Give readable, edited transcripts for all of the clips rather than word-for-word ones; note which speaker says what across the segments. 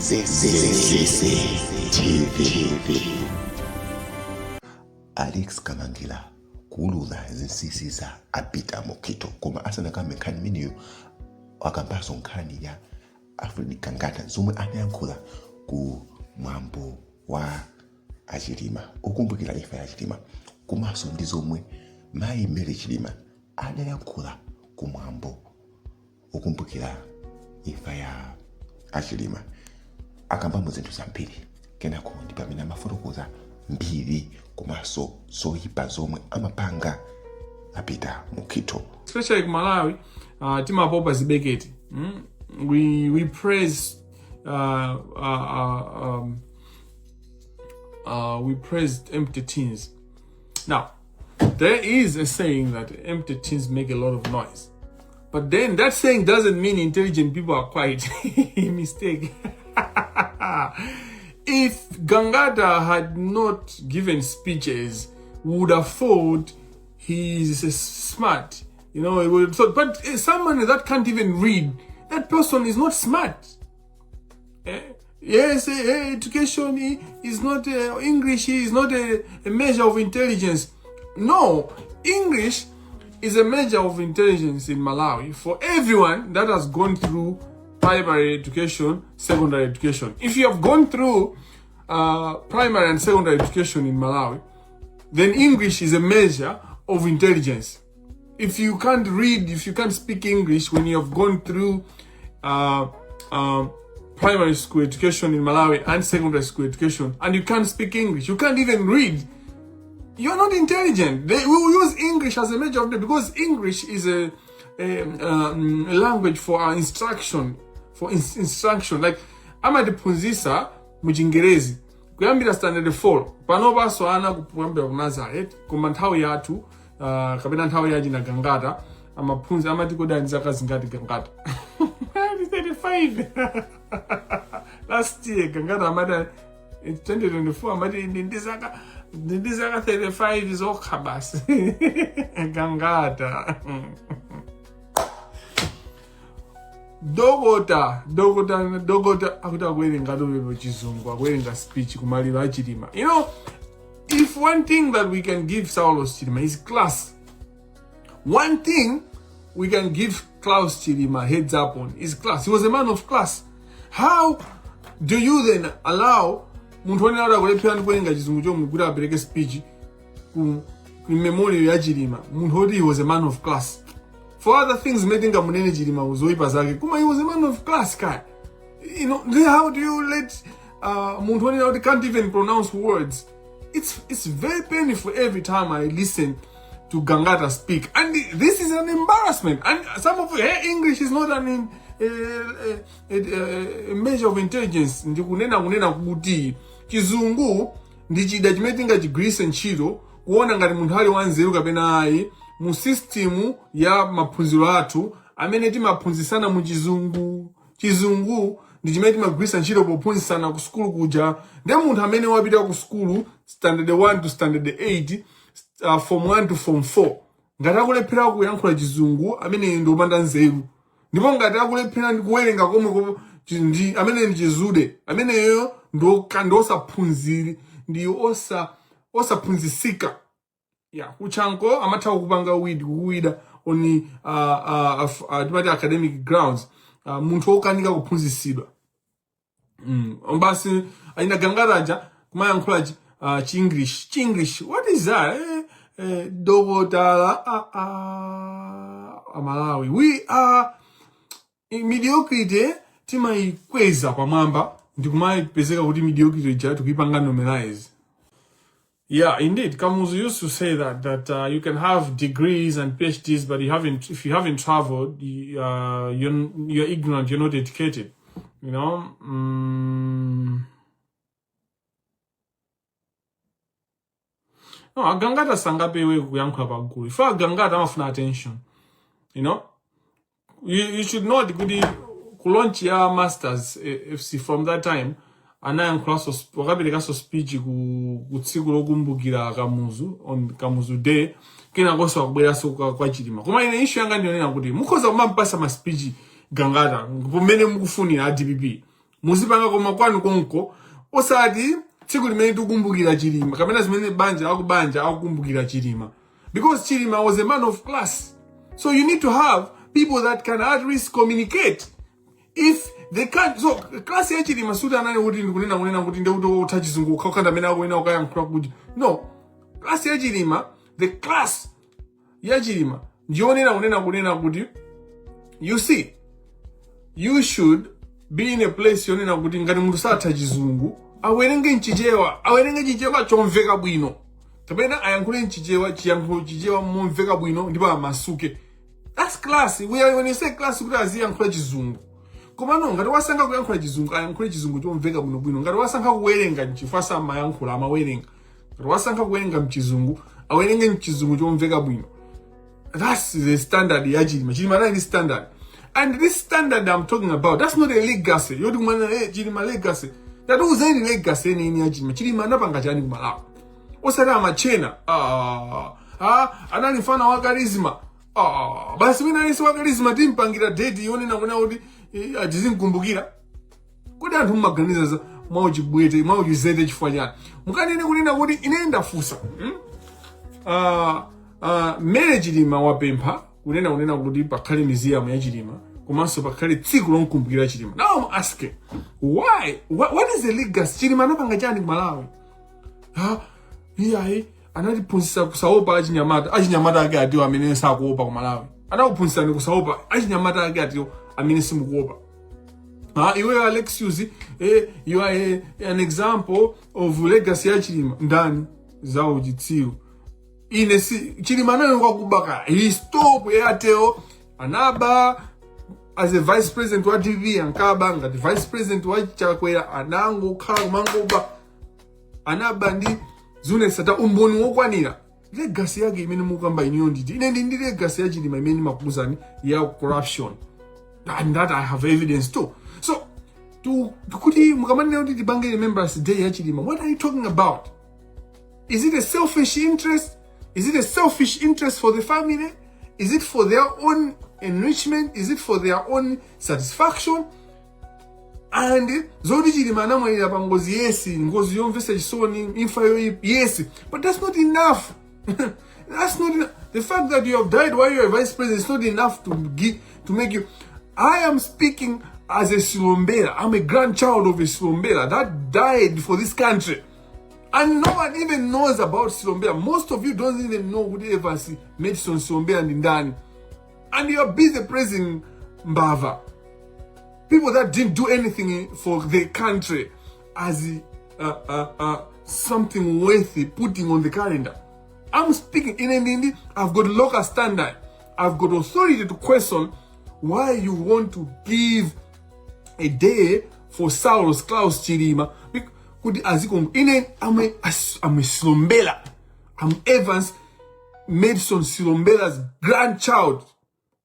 Speaker 1: TV. Alex Kamangila kulula zinsisiza apita mokito koma asana kame khani miniyo akampaso nkhani ya Afrika ngata zomwe anayankhula ku mwambo wa achilima ukumbukira ifa ya achilima komanso ndi zomwe mayi Mary Chilima anayankhula ku mwambo ukumbukira ifa ya achilima akambamo zinthu zambiri kenako ndi pamene amafotokoza mbiri komanso zoyipa zomwe amapanga apita mukito
Speaker 2: especially Malawi timapopa zibeketi. We praise we praise empty tins. Now there is a saying that empty tins make a lot of noise, but then that saying doesn't mean intelligent people are quiet. Mistake. If Gangata had not given speeches, we would have thought he's smart. You know, it would have thought, but someone that can't even read, that person is not smart. Yes, education is not, English is not a measure of intelligence. No, English is a measure of intelligence in Malawi for everyone that has gone through primary education, secondary education. If you have gone through primary and secondary education in Malawi, then English is a measure of intelligence. If you can't read, if you can't speak English when you have gone through primary school education in Malawi and secondary school education, and you can't speak English, you can't even read, you're not intelligent. They will use English as a measure of that because English is a language for instruction. Instruction, like amatiphunzisa muchingerezi kuyambira standard 4 panopa so ana kuyambira ku Nazareth koma nthawi yathu kapena nthawi yaji na Gangata amaphunzi amati kodani zaka zingati Gangata 35 last year Gangata amati 2024 amati ndizaka 35 zokha basi Gangata Dogota akuta kwerenga dobe chizungu akwerenga speech kumaliro achilima. You know, if one thing that we can give Saulos Chilima is class, one thing we can give Klaus Chilima heads up on is class. He was a man of class. How do you then allow muntu wena ala kulephera kwerenga chizungu chomwe kuti apereke speech ku memory ya Chilima? Muntu he was a man of class. For other things, making a munene Chilima uzoipa zake. Kuma he was a man of class, guy. You know, how do you let Muntoni now they can't even pronounce words? It's very painful every time I listen to Gangata speak, and this is an embarrassment. And some of her English is not a measure of intelligence. Ndikunena kuti Kizungu ndichida chimetinga chigwise ntchito kuona ngati munthu ali wanzeru kapena ayi mu system ya maphunziro athu amene timaphunzisana mu chizungu ndi chimene timagwisa ntchito pophunzisana ku school kuja ndi munthu amene wapita ku school standard 1 to standard 8 form 1 to form 4 ngati akulephera kuyankhula chizungu amene ndi opanda nzeru, ndipo ngati akulephera ndi kuwerenga komwe ndi amene ndi chizude ameneyo ndi osaphunziri ndi osaphunzisika. Yeah, uchanko amatha kupanga kuwida on academic grounds. Munthu okanika kuphunzisidwa. Basi aina Gangaraja kumayankhula Chinglish. What is that? Dogotala Malawi. We are mediocrity timaikweza pamwamba ndikumapezeka kuti mediocrity ija tukipanga normalize. Yeah, indeed. Kamuzu used to say that you can have degrees and PhDs, but if you haven't traveled, you're ignorant. You're not educated. You know. No, Gangata sangape we kuyankhula pagulu. If Gangata amafuna attention, you know, you should know the good kulaunch ya masters FC from that time. Anayankhula wakapeleka speech ku tsiku lokumbukira Kamuzu on Kamuzu Day kina kosa kubwera kwa Chilima. Koma ine issue yanga ndionena kuti mukhoza kumampasa ma speech Gangata kumene mukufunira DPP muzipanga koma kwanu konko osati tsiku limene tikumbukira Chilima kapena zimene banja akukumbukira Chilima, because Chilima was a man of class. So you need to have people that can at least communicate. If they can't, so class ya Chilima suta nani kuti ndikunena kuti ndeuto utachizungu ukakanda mena akuena ukayankhula kuti no, class ya Chilima, the class ya Chilima ndionena kunena kuti you see, you should be in a place yonena kuti ngati munthu satha chizungu awerenge chichewa chomveka bwino kapena ayankhule mchichewa chichewa momveka bwino ndipo amasuke. That's class. When you say class kuti aziyankhula chizungu, koma no, ngati wasankha kuyankhula chizungu ayankhule chizungu chomveka bwino. Ngati wasankha kuwerenga chifasa amayankhula amawerenga, ngati wasankha kuwerenga mchizungu awerenge mchizungu chomveka bwino. That's the standard ya Chilima. Chilima is standard. And this standard I'm talking about, that's not a legacy. Yodi kumana Chilima legacy. That was any legacy in ya Chilima. Chilima napanga chani kumalawi. Osara amachena. Ananifana wa charisma. Basi wina nisi wa charisma timpangira date yoni na kuna udi ajizinkumbukira. Kodi anthu mmaganiza mwaujibwete, mwaujizete chifanyana. Mukanene kunena kuti inaenda fusa. Mene Chilima wapempha kunena kuti pakhale museum ya Chilima komanso pakhale tsiku lonkumbukira Chilima. Now I'm asking, why? What is the legacy? Chilima anapanga chani ku Malawi? Iyayi anatiphunzitsa kusaopa achinyamata ake atiwo amene sakuopa ku Malawi. Anakuphunzitsani kusaopa achinyamata ake atiwo amene simukuopa. Iwe Alexius, you are an example of legacy ya Chilima. Ndani zawo jitsiwo. Chilima nayo kwakubaka. He stop Airtel anaba as a vice president wa TV ankaba ngati vice president wa Chakwera anango khala mangoba anaba ndi zune sata umboni wokwanira. Legacy yake imene mukamba iniyo nditi ine ndi legacy ya Chilima imene makuzani ya corruption, and that I have evidence too. So kuti mukamane kuti tibange remembrance day ya Chilima, what are you talking about? Is it a selfish interest? Is it a selfish interest for the family? Is it for their own enrichment? Is it for their own satisfaction? And zodi Chilima anamwalira pa ngozi yesi, ngozi yomvesa chisoni, imfa yoyipa, yes, but that's not enough. That's not enough. The fact that you have died while you're a vice president is not enough to make you. I am speaking as a Silombela. I'm a grandchild of a Silombela that died for this country. And no one even knows about Silombela. Most of you don't even know who they ever see Madison Silombela and Ndani. And you are busy praising Mbava. People that didn't do anything for the country as something worthy putting on the calendar. I'm speaking in I've got local standard. I've got authority to question why you want to give a day for Saulos Klaus Chilima. I'm a Silombela. I'm Evans Madison Silombela's grandchild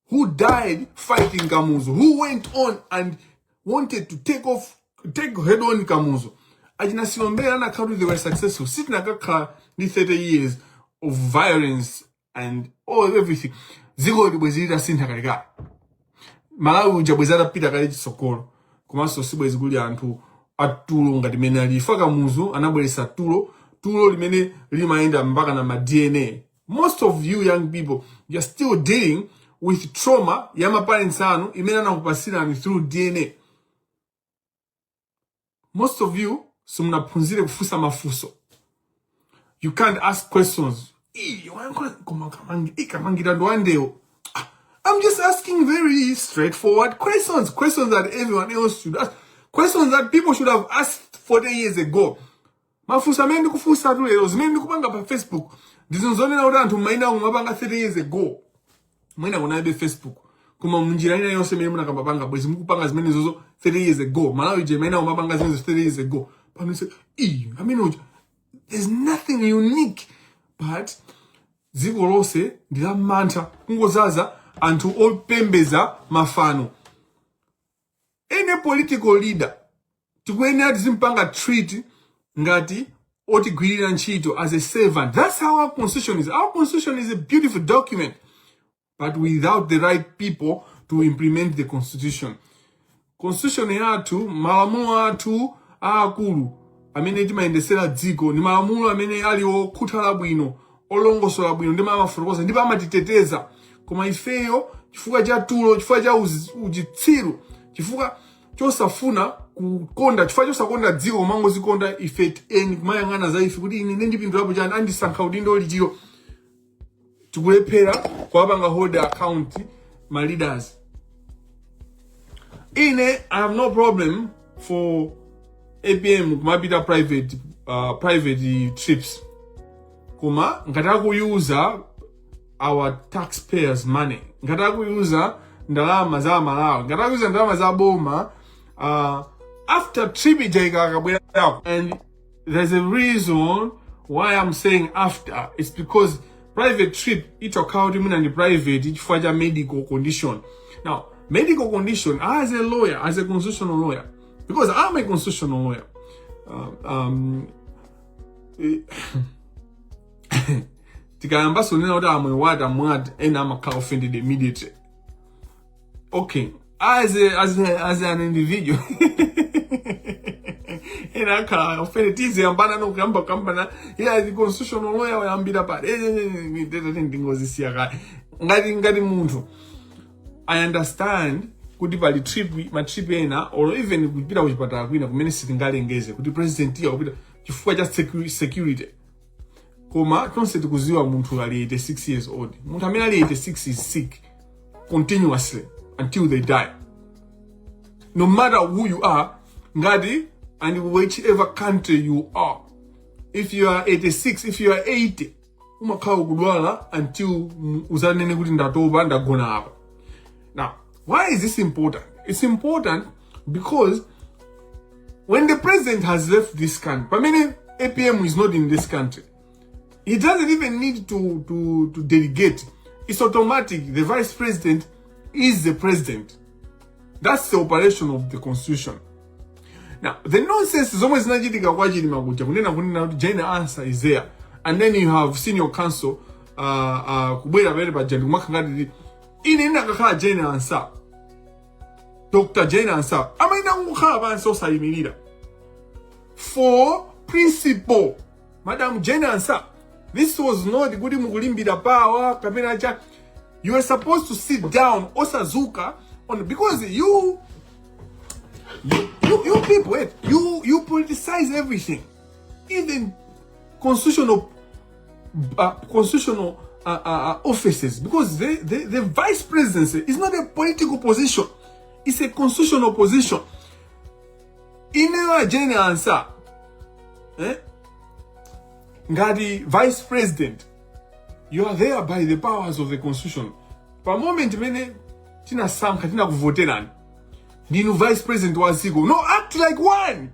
Speaker 2: who died fighting Kamuzu, who went on and wanted to take head on Kamuzu. Ajina Silombela na country they were successful. Sitting akaka ni 30 years of violence and everything. Zigo libwezira sinta kalika. Malawi ujabwezara pita kale chisokolo. Kumaso sibwezi guli antu atulo ngati mene alifa Kamuzu anabwelesa tulo limene limaenda mpaka na ma DNA. Most of you young people, you're still dealing with trauma ya maparents anu imene anakupasira through DNA. Most of you simunaphunzire kufusa mafuso. You can't ask questions. I'm just asking very straightforward questions. Questions that everyone else should ask. Questions that people should have asked 40 years ago. Mafusa mendi kufusa tu lero. Zimendi kupanga pa Facebook. Dizunzone na urantu maina umabanga 30 years ago. Maina kunaibe Facebook. Kuma mnjira ina yose mene muna kapapanga. Bwezi mkupanga zimeni zozo 30 years ago. Malawi je maina umabanga zimeni 30 years ago. Panu say, I mean, there's nothing unique. But zigolose ndila manta kungozaza antu opembeza mafano. Any political leader tukwene ati zimpanga treat ngati oti gwirira ntchito as a servant. That's how our constitution is. Our constitution is a beautiful document, but without the right people to implement the constitution. constitution yathu, malamulo athu aakulu amene timayendesera dziko ndi malamulo amene ali okhuthala bwino, olongosola bwino ndi amafotokoza ndipo amatiteteza. Koma ifeyo chifukwa cha tulo, chifukwa cha uchitsiru, chifukwa chosafuna kukonda, chifukwa chosakonda dziko mangozikonda ife eni kumayang'ana za ife kuti ine ndipindulapo chani, andisankha kuti ndolichiro, tikulephera kuwapanga hold account my leaders. I have no problem for APM kumapita private trips. Kuma ngati kuyuza our taxpayers money, ngati kuyuza ndalama za Malawi, ngati kuyuza ndalama za boma, after trip ijayika akabwera yako. And there's a reason why I'm saying after. It's because private trip itoka kuti mina ndi private chifukwa cha medical condition. Now, medical condition, as a lawyer, as a constitutional lawyer, because I'm a constitutional lawyer, tikayamba sonena kuti I'm what and I'm offended immediately. Okay, as an individual, and I can offended easy and banana no company. Yeah, the constitutional lawyer will be apart. I understand kuti pali trip, my trip ena, or even kupita kuchipatala kwina kumene sitingali engeze kuti president ya kupita chifukwa cha security. Koma tonse tikuziwa munthu ali 86 years old. Munthu amene ali 86 is sick continuously until they die. No matter who you are, ngati, and whichever country you are, if you are 86, if you are 80, umakhala kudwala until uzanene kuti ndatopa ndagona apa. Now, why is this important? It's important because when the president has left this country, I mean, APM is not in this country. He doesn't even need to delegate. It's automatic. The vice president is the president. That's the operation of the constitution. Now, the nonsense is always not getting a general answer is there. And then you have senior counsel, general answer. Dr. General answer. For principle, Madam General answer. This was not the good mugulimbida power. You were supposed to sit down, Osazuka, because you people, you politicize everything, even constitutional offices, because the vice presidency is not a political position; it's a constitutional position. In your general answer, Ngadi vice president, you are there by the powers of the constitution. Per moment, mene tina samka tina kuvoteran. Ninu vice president wasigo. No, act like one.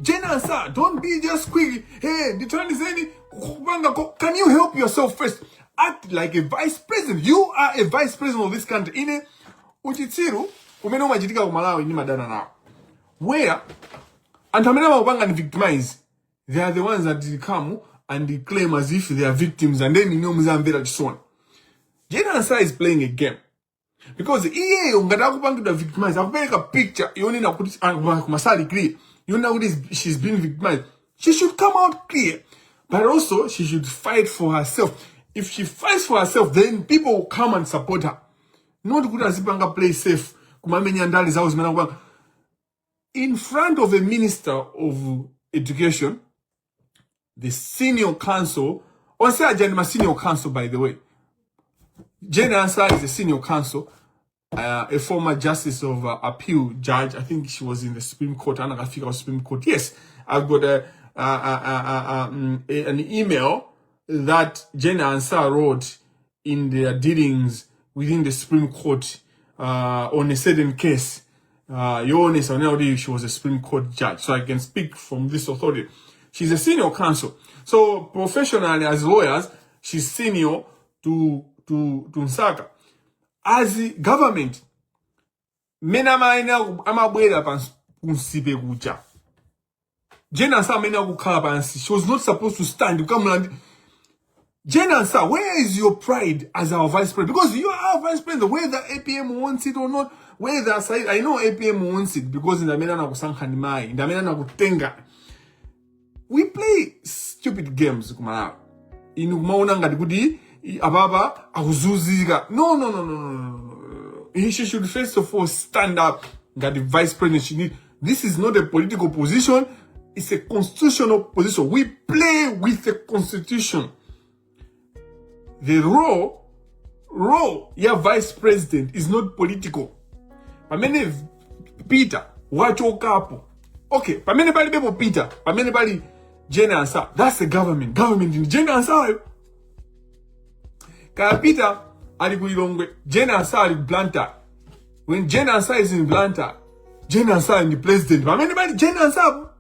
Speaker 2: General sir, don't be just quick. Hey, the turn is any. Can you help yourself first? Act like a vice president. You are a vice president of this country. Ine uchitsiru umeno majitika kumalawi ni madana now. Where antamena mabanga ni victimize. They are the ones that come and claim as if they are victims, and then you know Zambiri Chiswan. General Answer is playing a game. Because the victimized, I'll make a picture, you only know Masali clear. You know she's been victimized. She should come out clear. But also she should fight for herself. If she fights for herself, then people will come and support her. Not good as Ipanga play safe. In front of a minister of education, the senior counsel, or say a senior counsel, by the way. Jane Ansah is a senior counsel, a former justice of appeal judge. I think she was in the Supreme Court, and I think it was Supreme Court. Yes, I've got an email that Jane Ansah wrote in their dealings within the Supreme Court on a certain case. She was a Supreme Court judge, so I can speak from this authority. She's a senior counsel. So professionally as lawyers, she's senior to Nsaka. As the government, mena maina amabwera pansipe kucha. Jane Ansah mena kukala pansi. She was not supposed to stand. Jane Ansah, where is your pride as our vice president? Because you are our vice president, whether APM wants it or not. whether I know APM wants it because in the mena na kusankhani mai, in the mena na kutenga. We play stupid games kumala. Inu kumaona ngati kuti ababa akuzuzika. No. He should first of all stand up. Ngati vice president. This is not a political position. It's a constitutional position. We play with the constitution. The role your vice president is not political. Pamene Peter, wacho kapo. Okay, pamene bali bebo Peter, pamene bali Jane Ansa, that's the government. Government in Jane Ansa. Kaya Peter, ali kulilongwe, Jane Ansa ali Blanta. When Jane Ansa is in Blanta, Jane Ansa is the president. Pamene bali Jane Ansa.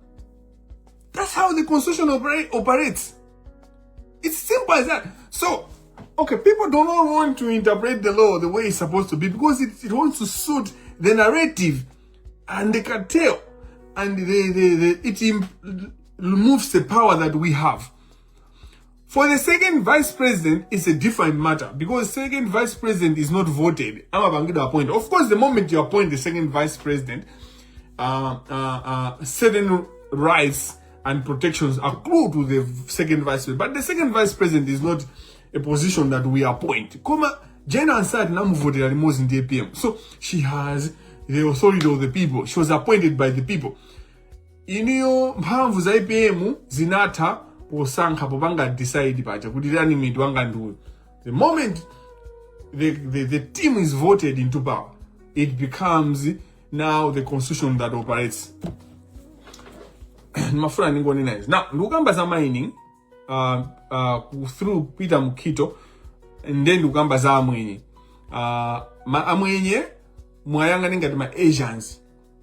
Speaker 2: That's how the constitution operates. It's simple as that. So, okay, people do not want to interpret the law the way it's supposed to be because it wants to suit the narrative and the cartel and it removes the power that we have. For the second vice president, it's a different matter because second vice president is not voted. I'm about to appoint. Of course, the moment you appoint the second vice president, certain rights and protections accrue to the second vice president. But the second vice president is not a position that we appoint. Koma Jane Ansad namu voted animals in the APM. So she has the authority of the people. She was appointed by the people. Iniyo mphamvu za APM zinatha posankha popanga decide pacha kuti animate wanga nduwe. The moment the team is voted into power, it becomes now the constitution that operates. Mafuna ningoni nice. Now, lukamba za mining through Peter Mukito and then lukamba za amwenye. Amwenye mwayanga ninga ma Asians.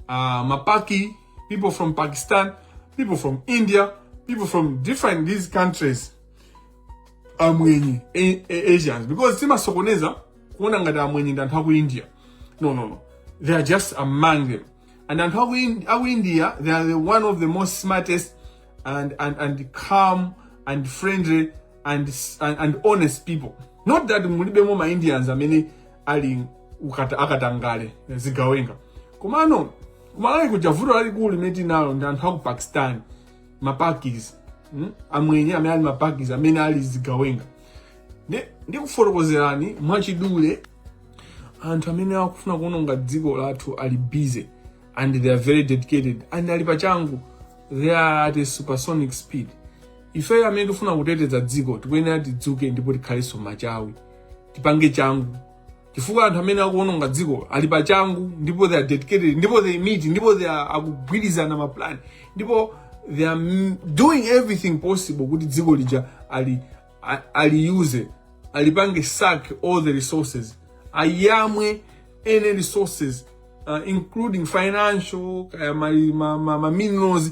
Speaker 2: Mapaki, people from Pakistan, people from India, people from different these countries. Amwenye Asians because sima sokoneza kuona ngada amwenye ndantaku India. No. They are just among them. And then how India, they are one of the most smartest and calm and friendly and honest people. Not that mulibe mo ma Indians amene ali akatangale zigawenga. Kumano kujavura ali kuli meti nalo and how Pakistan mapakis amwenye amene ali mapakis amene ali zigawenga. Ndi kuforokozerani mwachidule anthu amene akufuna kuononga dziko lathu ali busy. And they are very dedicated. And alipachangu, they are at a supersonic speed. If I am able to kuteteza dziko, tukwena tidzuke ndipo tikhaliso machawi. Tipange changu. Chifukwa anthu amene akuononga dziko alipachangu, ndipo they are dedicated, ndipo they meet, ndipo they are akugwirizana ma plan. Ndipo they are doing everything possible kuti dziko lija use, alipange sack all the resources. Ayamwe any resources. Including financial, minerals,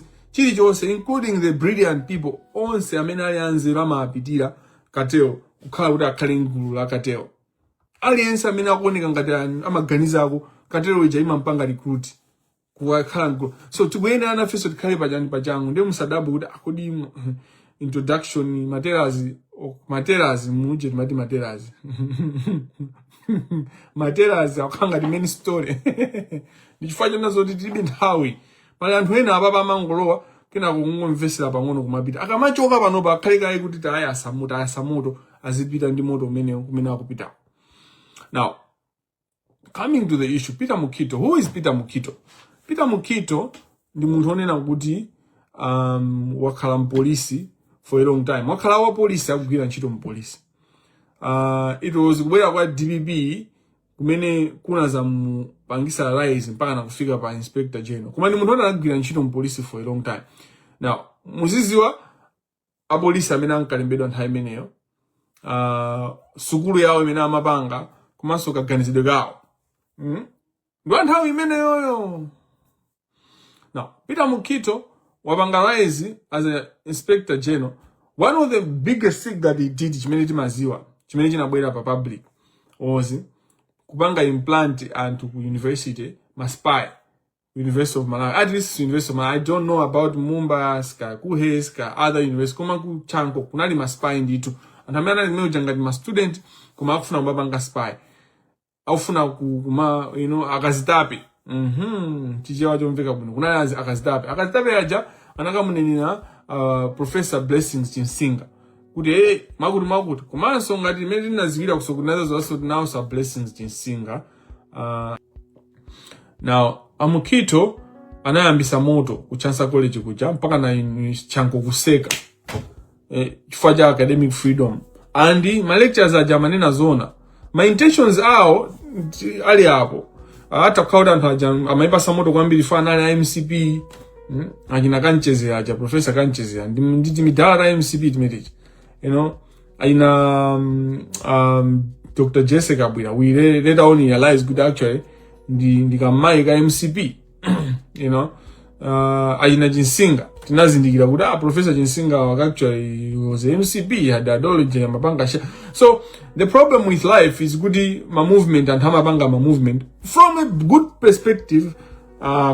Speaker 2: including the brilliant people. Onse amene alianze rama apitira kateo kukhala kuti akhale ngulu la kateo. Aliyense amene akuoneka ngati amaganiza ako kateo ija imampanga recruit kukhala ngulu. So tikuyenda ana feso tikhale pachangu ndi musadabu kuti akodi introduction materials muje timati materials. Materials akanga di main story. Ndichifanya nazo tilibe nthawi. Pali anthu ena ababa amangolowa kena kungomvesera pang'ono kumapita. Akamachoka pano pa khaleka kuti taya asamuto azipita ndi moto kumene akupita. Now, coming to the issue, Peter Mukito. Who is Peter Mukito? Peter Mukito ndi munthu onena kuti wakhala mpolisi for a long time. Wakhala wa polisi akugwira ntchito mpolisi. It was kubwera kwa DPP kumene kuna za pangisa rise mpaka na kufika pa inspector general. Kumani munthu anagwira ntchito mpolisi for a long time. Now, muziziwa apolisi amene ankalembedwa nthawi imeneyo. Sukulu yawo imene amapanga komanso kaganizidwe kawo. Ndo nthawi imeneyoyo. Now, Peter Mukito wapanga rise as an inspector general. One of the biggest things that he did chimene timaziwa chimene chinabwera pa public was kupanga implant anthu ku university maspy University of Malawi, at least University of Malawi. I don't know about Mumbai ska Kuhe ska other universities koma ku Chanko kunali maspy nditu anthu amene ali mejanga ndi ma student koma akufuna kubanga spy. aufuna kuma akazitape chichewa chomveka bwino kunali akazitape aja anakamunenera Professor Blessings Chinsinga kuti makuti komanso ngati imene tinazikira kusokunaza zonse nawo sa Blessings Chinsinga now amukito anayambisa moto kuchansa college kuja mpaka na chanko kuseka chifukwa cha academic freedom and my lectures aja manena zona my intentions ao ali hapo hata kauda anthu aja amaipasa moto kwambiri fana na MCP ajina kanchezea aja professor kanchezea nditi midala na MCP timetechi aina Dr. Jessica Bwira we later on realized good actually ndikamai ka MCP aina Chinsinga tinazindikira kuti Professor Chinsinga actually was a MCP, had ideology ya mabanga. So the problem with life is good ma movement and hamabanga ma movement from a good perspective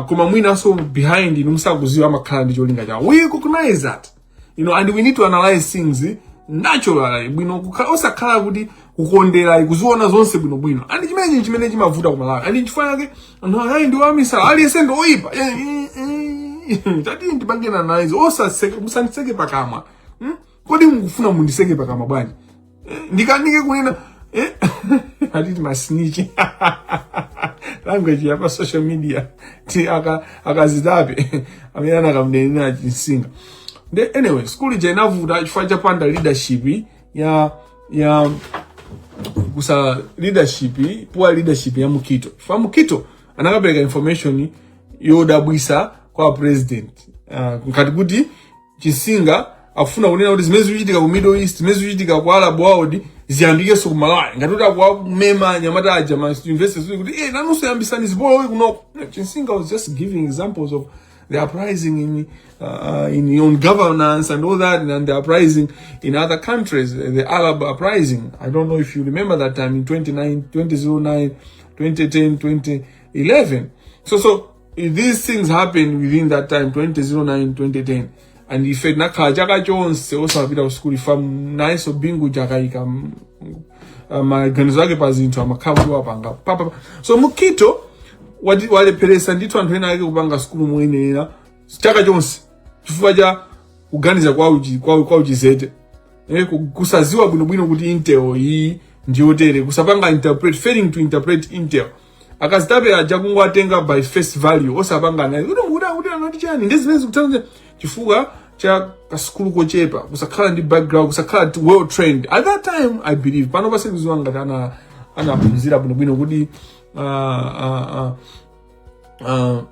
Speaker 2: kuma mwina so behind inumsakuziwa amakhala ndi cholinga chawo. We recognize that and we need to analyze things naturally bwino osakhala kuti kukondera kuziona zonse bwino and chimene chimavuta kumalawi and chifanyake anthu ayi ndi wamisa aliyese ndo oyipa tati ndipange na analyze musaniseke pakamwa kodi mukufuna mundiseke pakamwa bwanji ndikanike kunena atiti masnitch language ya social media ti akazitape amene akamnenera Chinsinga. Anyway, school ija inavuta chifukwa cha panda leadership ya kusa poor leadership ya Mukito. Fa Mukito anakapeleka information yodabwisa kwa president. Nkati kuti Chinsinga afuna kunena kuti zimene zikuchitika ku Middle East, zimene zikuchitika ku Arab world ziyambikeso ku Malawi. Ngati kuti akwa mema nyamata aja ma universities kuti nanunso yambisani zibolo kuno. Chinsinga was just giving examples of the uprising in own governance and all that, and the uprising in other countries, the Arab uprising. I don't know if you remember that time in 2009, 2010, 2011. So these things happened within that time, 2009, 2010. And if it naka jaka Jones also a bit of school from nice or bingo jaka my ganzake pazinto amakabu apanga papa. So Mukito wale peresa ndithu anthu ena ake kupanga school mwenera chaka chonse chifukwa cha kuganiza kwa uchizete kusaziwa bwinobwino kuti intel iyi ndiyotere kusapanga failing to interpret intel akazitape aja kungwatenga by face value osapanga naye kuti anati chani ndezimene zikutsanza chifukwa cha kasukulu kochepa kusakhala ndi background kusakhala well trained at that time. I believe pano pasikuziwa ngati anaphunzira bwinobwino kuti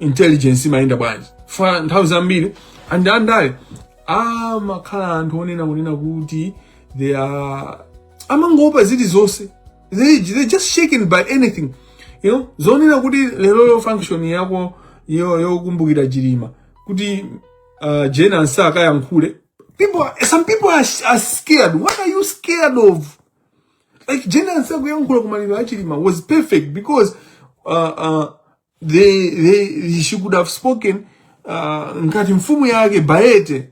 Speaker 2: intelligence imayenda bwanji fa nthawi zambiri andali makhala anthu onena kuti they are amangopa ziti zonse they just shaken by anything zonena kuti lero function yako yokumbukira Chilima kuti Jena Nsaka yankhule some people are scared. What are you scared of? Like Jena Nsaka yankhula kumaliro a Chilima was perfect because she could have spoken ngati mfumu yake Baete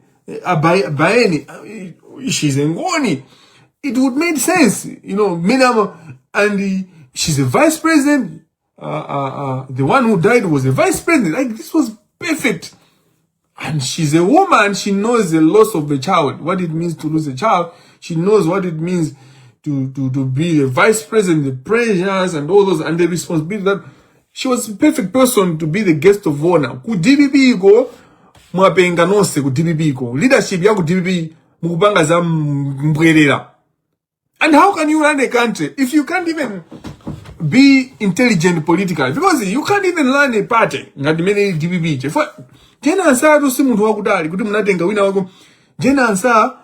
Speaker 2: Baeni she's Ngoni, it would make sense, minimum. And she's a vice president. The one who died was a vice president. Like this was perfect. And she's a woman. She knows the loss of a child, what it means to lose a child. She knows what it means to be a vice president, the pressures and all those, and the responsibility that she was the perfect person to be the guest of honor. Ku DBB iko mwapenga nonse ku DBB iko. Leadership ya ku DBB mukupanga za mbwerera. And how can you run a country if you can't even be intelligent politically? Because you can't even run a party. Ngati mene DBB. Jena Nsaka to si munthu wakudali kuti munatenga wina wako. Jena Nsaka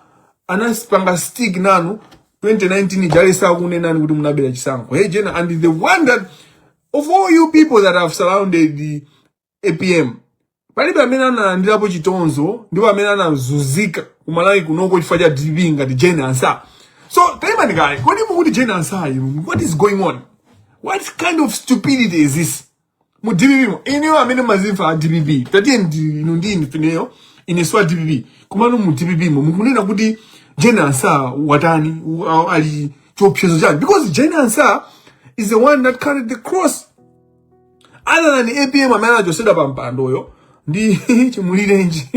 Speaker 2: anaspanga stick nanu 2019 jalisa kunenani kuti munabera chisankho. Hey Jena, and the one that of all you people that have surrounded the APM, palibe amene analandirapo chitonzo ndipo amene anazuzika kumalawi kunoko chifukwa cha DBB ngati Jena Nsaka. So tayima ndikayi kodi mukuti Jena Nsaka what is going on? What kind of stupidity is this? Mu DBB iniyo amene mazimfa a DBB tatiye ndi ndineyo ineswa DBB kumano mu DBB mukunena kuti Jena Nsaka watani ali chopsezo chani, because Jena Nsaka is the one that carried the cross. Other than the APM amene Joseda Pampandoyo, ndi chimulirenji.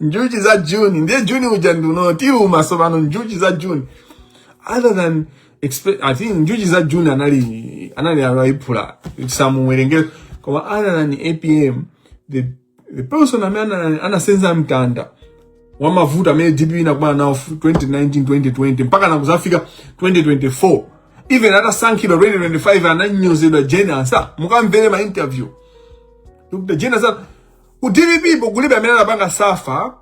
Speaker 2: Njuchi za June, ndiye June ujanduno, tiru masobano njuchi za June. Other than, I think njuchi za June anali araipula, samuwerenge, kama other than the APM, the person anasenza mtanda, wamavuta me DP na kwa now 2019, 2020, mpaka na kuzafika 2024. Even at a Sankilo 2025 and I knew the Jenna sa mukamvele ma interview. Look the Jenna sa uDP kulibe amena banga safa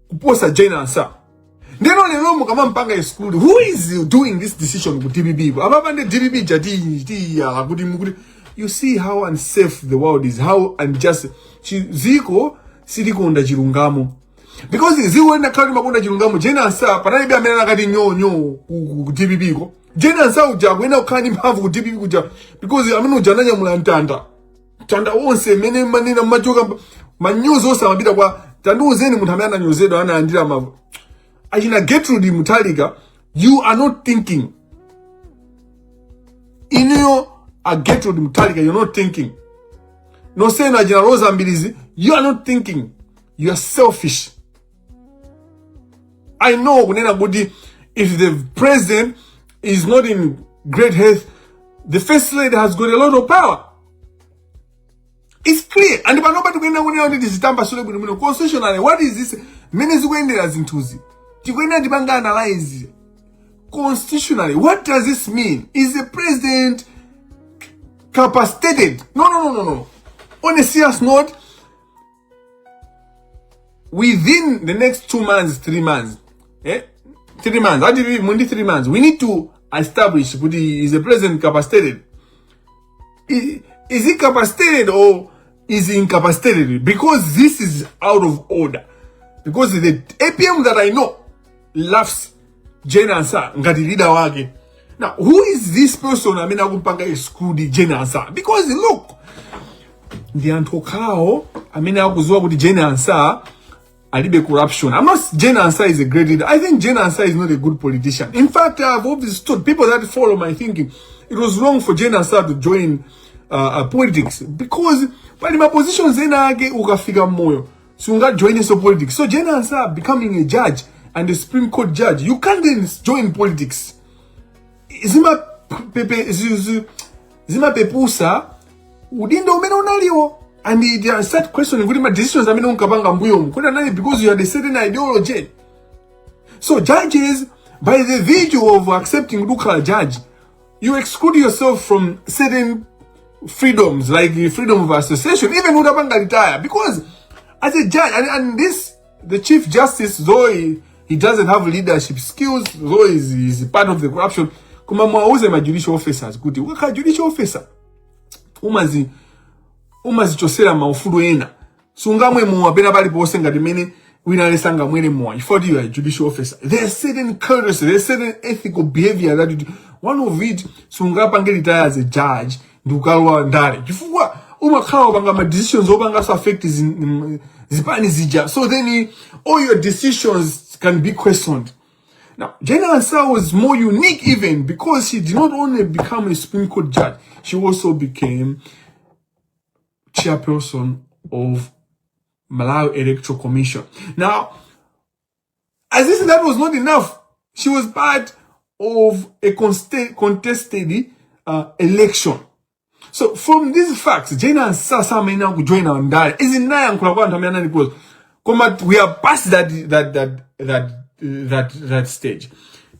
Speaker 2: kuposa Jenna sa. Ndeno lelo mukama mpanga school. Who is doing this decision with DBB? Ababande DBB jadi ya kuti you see how unsafe the world is, how unjust. Ziko siliko nda chilungamo. Because ziko enda kali makonda chilungamo Jenna sa panali be amena kati nyo ku DBB ko. Jena sa uja wena ukani mpavu kutipi kuja because amene ujananya mulantanda tanda wonse mene manina majoka manyozo osa mabita kwa tanduuzeni munthu amene ananyozedo anaandira mavu achina Gertrude Mutalika. You are not thinking in your Gertrude Mutalika, you're not thinking. No saying ajina Zambiri, you are not thinking. You are selfish. I know kunena kuti if the president is not in great health, the first lady has got a lot of power. It's clear. And if nobody going to this constitutionally, what is this? Many as intuzi. To analyze constitutionally, what does this mean? Is the president capacitated? No. On a serious note, within the next 2 months, 3 months, 3 months. How do we Monday 3 months? We need to establish is the president capacitated? Is he capacitated or is he incapacitated? Because this is out of order. Because the APM that I know loves Jane Ansa ngati leader wake. Now, who is this person? I mean, akumpanga exclude Jane Ansa. Because look, the Antokao, I mean, akuzwa kuti Jane Ansa alibe corruption. I'm not Jane Ansa is a great leader. I think Jane Ansa is not a good politician. In fact, I've always told people that follow my thinking, it was wrong for Jane Ansa to join politics because by my positions age ukafika moyo. So you got joining some politics. So Jane Ansa becoming a judge and a Supreme Court judge, you can't then join politics. Zima pepusa udindo umena unaliwo. And they start questioning my decisions because you had a certain ideology. So judges, by the virtue of accepting local judge, you exclude yourself from certain freedoms, like the freedom of association, even Udabanga retire. Because as a judge, and this, the Chief Justice, though he doesn't have leadership skills, though he's part of the corruption, kuma always my judicial officers, good. What kind of judicial officer? Umazichosera maufuru ena. Sungamwe muwapena bali posenga dimene winalesanga mwene mwa. If you are a judicial officer, there's certain courtesy, there's certain ethical behavior that you do. One of it, sungapa ngelita as a judge, ndukalwa ndare. Chifukwa umakawa banga ma decisions obanga so affect zipani zija. So then all your decisions can be questioned. Now, Jane Ansa was more unique even because she did not only become a Supreme Court judge, she also became chairperson of Malawi Electoral Commission. Now, as if that was not enough, she was part of a contested election. So from these facts, Jane Ansa Samena could join our diary. Is in Naya and because we are past that stage.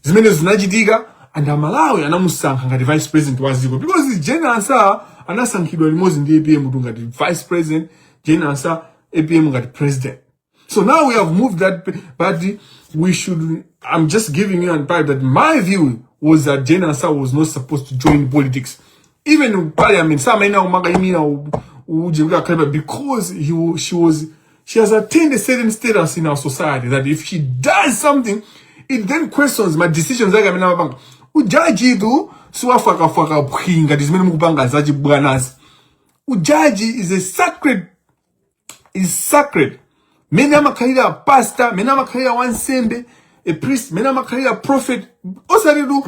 Speaker 2: Zimenes Najidiga and Malawi and Amusang the vice president was because Jane Ansa and Asankidwa was in the APM Mudunga, the vice president, Jane Ansa, APM got the president. So now we have moved that, but we should, I'm just giving you an part that my view was that Jane Ansa was not supposed to join politics. Even in parliament, because she has attained a certain status in our society that if she does something, it then questions my decisions. Ujaji do suafaka bringa dizimene mukubanga zaji bwanazi. Ujaji is sacred. Many amakhalira pastor, many amakhalira wansembe, a priest, many amakhalira prophet. Osaridu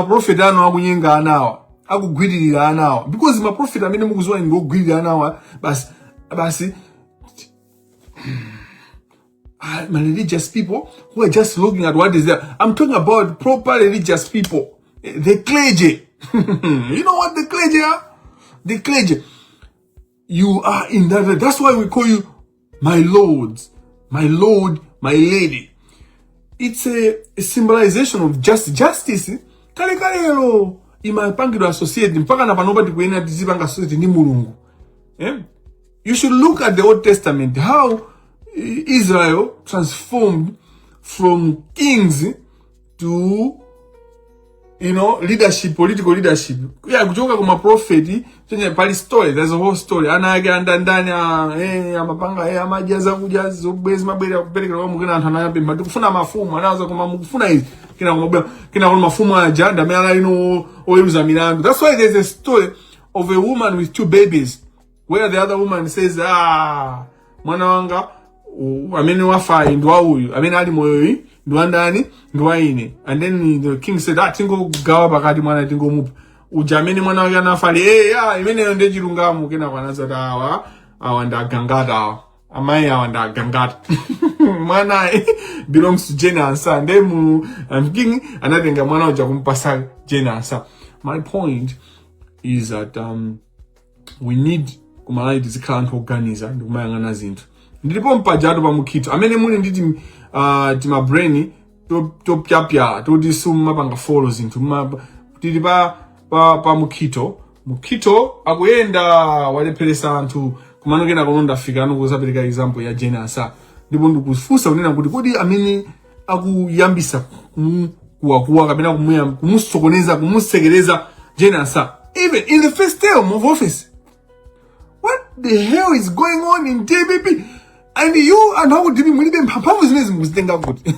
Speaker 2: prophet ano akunyenga anawa akugwiririra anawa because ma prophet amene mukuzwa ngogwirira anawa basi my religious people who are just looking at what is there. I'm talking about proper religious people, the clergy. You know what the clergy are? The clergy. You are in that. That's why we call you my lords, my lord, my lady. It's a symbolization of justice. Kale lero imapangidwa associate mpaka na panopa tikuena tizipanga associate ni mulungu. You should look at the Old Testament, how Israel transformed from kings to, leadership, political leadership. Yeah, kutoka kuma prophet, pali story, there's a whole story. Anage andandani amapanga amajaza kujaza ubezi mabere kupeleka kwa mugina antana yambe kufuna mafumu anaanza kuma mukufuna hizi kina mafumu ajanda mela oyeruza milandu. That's why there's a story of a woman with 2 babies where the other woman says mwana wanga amene wafa ndwa uyu amene ali moyo ndwa ndani ndwa ine. And then the king said tingo gawa pakati mwana tingo mupa uja amene mwana wake anafali imene nde chilungamo kena kwanaza awa ndagangata amayi awa ndagangata mwana belongs to Jane Ansa nde king anatenga mwana uja kumpasa Jane Ansa. My point is that we need kumalai tizikhala anthu oganiza ndi kumayang'ana zinthu. Ndilipo mpajatu pa mukito amene muli nditi tima brain topyapya toti sumapanga follow zinthu tili pa mukito akuyenda walepheresa anthu kumanokena kononda fika kuzapereka example ya Jane Ansa. Ndipo ndikufunsa kunena kuti kodi amene akuyambisa kuwakuwa kapena kumusokoneza kumusekereza Jane Ansa even in the first term of office. What the hell is going on in DPP? And you and how would you be mpavu zinezi muzitenga kuti.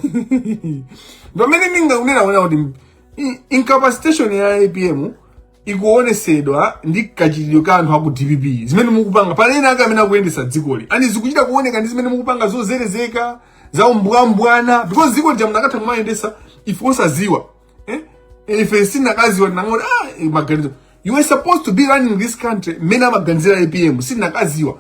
Speaker 2: Ndo mene minga unena kuti incapacitation ya APM ikuonesedwa ndi kachitidwe ka anthu aku DPP. Zimene mukupanga palena aka amene akuyendesa dzikoli. Ani zikuchita kuoneka ndi zimene mukupanga zozerezeka za umbwambwana because dzikoli jamnakatha kumayendesa if osaziwa. If sinakaziwa nangoti maganizo. You were supposed to be running this country mena maganzira APM sinakaziwa.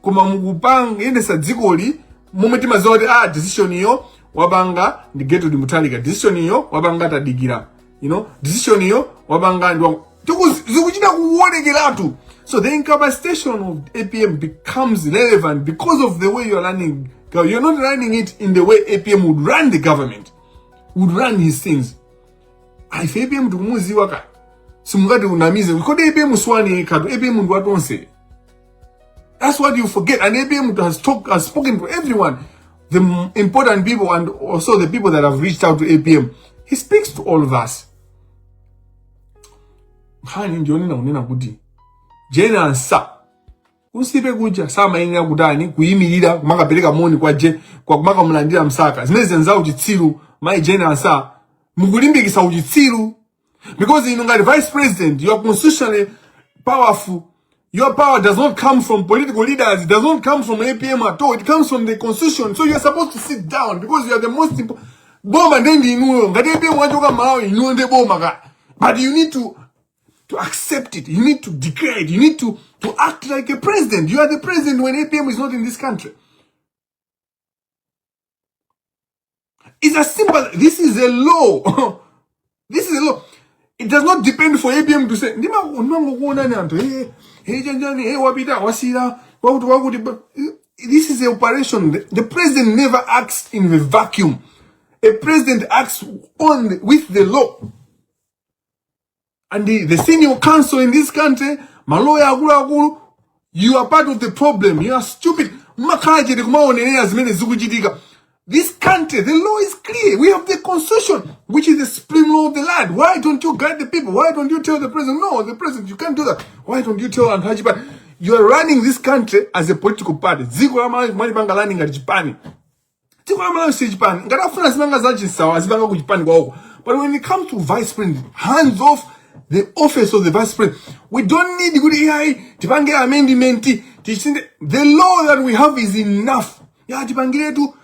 Speaker 2: Kuma mukupanga yendesa dzikoli momenti mazoti decision iyo wabanga ndi geto di mutalika, decision iyo wabanga tadigira, decision iyo wabanga ndwa zikuchita kuonekeratu. So the incapacitation of APM becomes relevant because of the way you are running. You're not running it in the way APM would run the government, would run his things. If APM tukumuziwa ka simungati unamize because APM swani kadu APM ndo watonse. That's what you forget. And APM has spoken to everyone, the important people and also the people that have reached out to APM. He speaks to all of us. Hani njoni na unena kuti Jane Ansa usipe kuja sama ina kudani kuyimirira kumakapereka moni kwa kumaka mlandira msaka zimene zenza uchitsiru mai Jane Ansa mukulimbikisa uchitsiru because ngati vice president you are constitutionally powerful. Your power does not come from political leaders. It does not come from APM at all. It comes from the constitution. So you are supposed to sit down because you are the most important. But you need to accept it. You need to declare it. You need to act like a president. You are the president when APM is not in this country. It's a simple. This is a law. This is a law. It does not depend for APM to say, this is an operation. The president never acts in a vacuum. A president acts with the law. And the senior council in this country, you are part of the problem. You are stupid. This country, the law is clear. We have the constitution, which is the supreme law of the land. Why don't you guide the people? Why don't you tell the president, no, the president, you can't do that. Why don't you tell Anhajiban? You are running this country as a political party. Ziko mali banga running at Japan. Ziko mali si Japan. Ngarafuna zibanga zaji sawa, zibanga ku Japan kwa huko. But when it comes to vice president, hands off the office of the vice president. We don't need good AI. Tipange amendment. The law that we have is enough. Ya tipangile tu.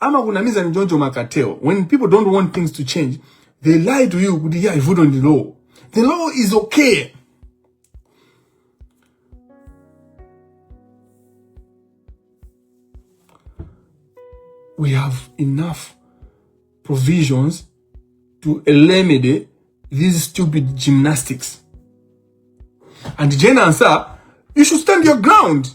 Speaker 2: Ama kunamiza njonjo makateo. When people don't want things to change, they lie to you, yeah, you vote on the law. The law is okay. We have enough provisions to eliminate these stupid gymnastics. And Jen answer, you should stand your ground.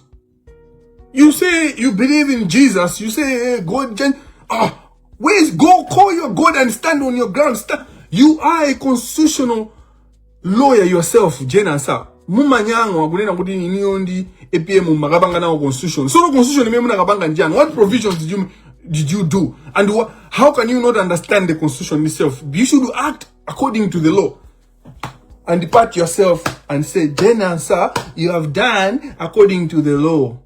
Speaker 2: You say you believe in Jesus. You say, hey, God, Jen, go call your God and stand on your ground. You are a constitutional lawyer yourself, Jen answer. Mumanyango akunena kuti iniondi APM makabanga na constitution. So constitution meme nakabanga njani. What provisions did you do? And how can you not understand the constitution itself? You should act according to the law. And pat yourself and say, Jen answer, you have done according to the law.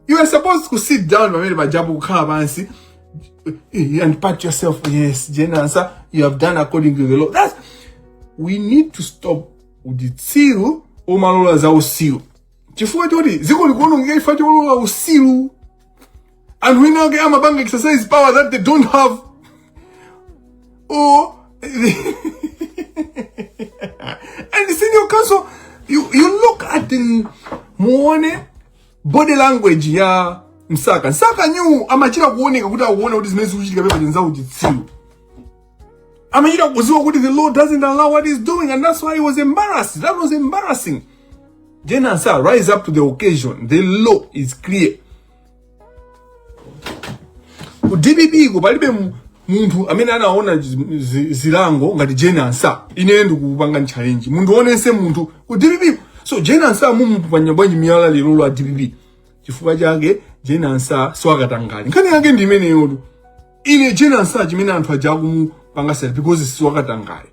Speaker 2: You are supposed to sit down and pat yourself. Yes, Jen answer, you have done according to the law. We need to stop with the tsiru o malola za usiru. Chifukwa choti ziko likono ngeifa cholola usiru. And we now get amabanga exercise power that they don't have. And the senior council, you look at the muone body language ya Msaka. Msaka nyu amachira kuoneka kuti akuona kuti zimene zikuchitika pepa chenzawo chitsiru. Amachira kuziwa kuti the law doesn't allow what he's doing, and that's why he was embarrassed. That was embarrassing. Jena sir, rise up to the occasion. The law is clear. DBB ko palibe muntu amene anaona zilango ngati Jena sir inendu kupanga challenge. Muntu onese muntu ku DBB. So Jena sir mumupanya bwanji miyala lero lwa DBB. Chifukwa chake Jena sir swakatangali. Nkani yake ndi imene yodu. Ine Jena sir chimene anthu ajaku panga sel because it's swakatangali.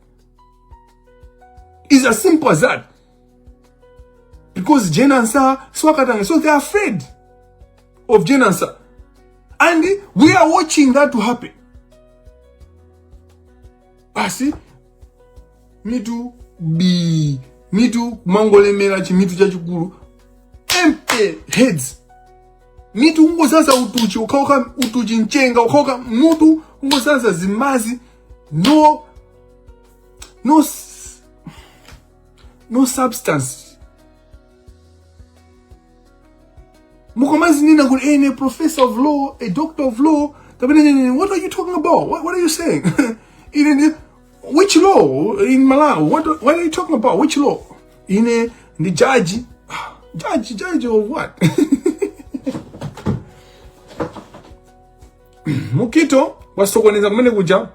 Speaker 2: It's as simple as that. Because Jena sir swakatangali, so they are afraid of Jena sir. And we are watching that to happen. Asi, mitu mangole merachi, mitu chachukuru, empty heads. Mitu ungo sasa utuchi, ukauka utuchi nchenga, ukauka mutu ungo sasa zimazi, no substance. Mukomazi nina good a professor of law, a doctor of law. What are you talking about? What are you saying? Which law in Malawi? What are you talking about? Which law? The judge of what? Mukito wasokoneza kumene kuja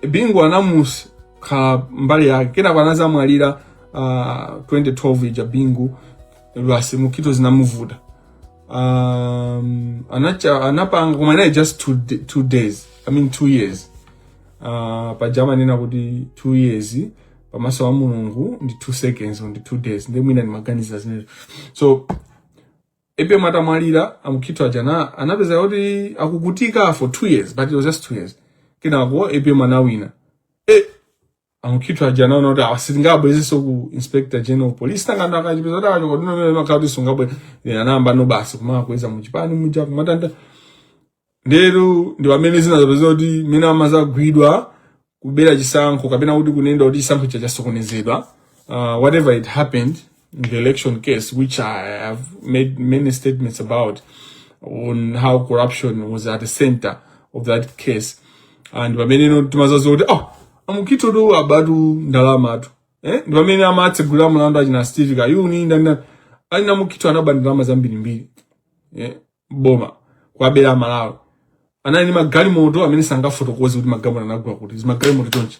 Speaker 2: bingu anamus ka mbali yake kena kwanaza mwalira 2012 ija bingu lwase mukito zinamuvuda anapanga kumana just 2 days, I mean 2 years. Pajama nina kuti 2 years pamaso wa mulungu ndi 2 seconds on the 2 days ndi mwina ni maganiza zine. So epe mata mwalira amukito ajana anapeza kuti akukutika for 2 years, but it was just 2 years. Kina kwa epe manawina amukito ajana unota asitingabo iziso ku Inspector General Police tangana akachipeza kuti kodino makati sungabwe namba no basi kuma kweza muchipani muja kumatanda ndero ndi wamene zina zapezoti mina amaza gwidwa kubera chisankho kapena kuti kunenda kuti chisankho chasokonezedwa. Whatever it happened in the election case, which I have made many statements about on how corruption was at the center of that case, and wamene no tumazazo kuti amukito do abadu ndalama atu ndi wamene amatsegula mulando achina Steve Kayuni ndana ana mukito anabanda ndalama zambiri boma kwabera Malawi. Anani magali moto amene sanga fotokoze kuti magambo anagwa kuti magali moto chonchi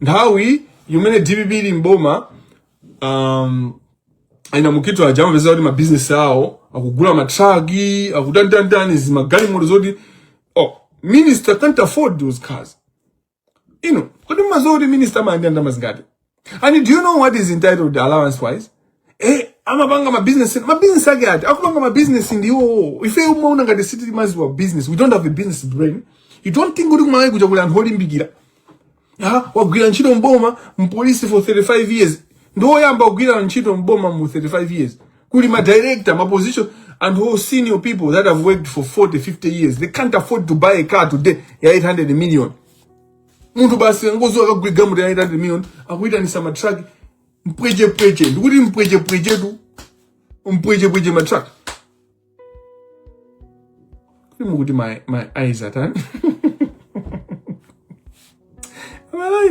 Speaker 2: ndawi yumene DBB mboma aina mukito ajama veza kuti ma business yao akugula matragi akutandandani zimagali moto zoti minister can't afford those cars. Kodi mazoti minister mandanda mazingati. And do you know what is entitled allowance wise? Amabanga ma business agati akubanga ma business ndiwo ife umaona ngati city mazi wa business. We don't have a business brain. You don't think kuti kumalayi kuja kula antholi mbigira wagwira ntchito mboma mpolice for 35 years ndo yamba kugwira ntchito mboma mu 35 years kuli ma director ma position and whole senior people that have worked for 40-50 years. They can't afford to buy a car today ya 800 million. Muntu basi ngozo akagwiga muri 800 million akuita ni sama truck mpweje ndikuti mpweje tu mpweje ma truck. Kuti my eyes are done.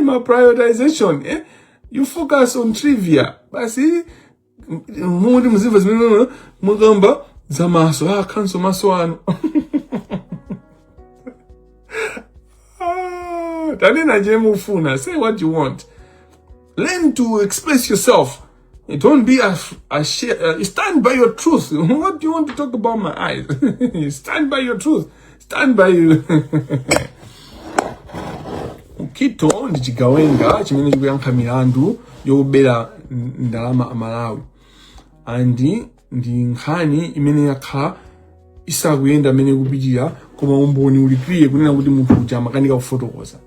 Speaker 2: My prioritization, you focus on trivia. Basi mundi muziva zimene mugamba zamaso kanso maso ano. Tanena jemu funa, say what you want. Learn to express yourself. Don't be stand by your truth. What do you want to talk about my eyes? Stand by your truth. Stand by you. Kito ndichigawenga chimene chikuyankha milandu yobera ndalama amalawi. Andi ndi nkhani imene yakhala isakuyenda amene kupitirira koma umboni ulikwiye kunena kuti munthu uja amakanika kufotokoza.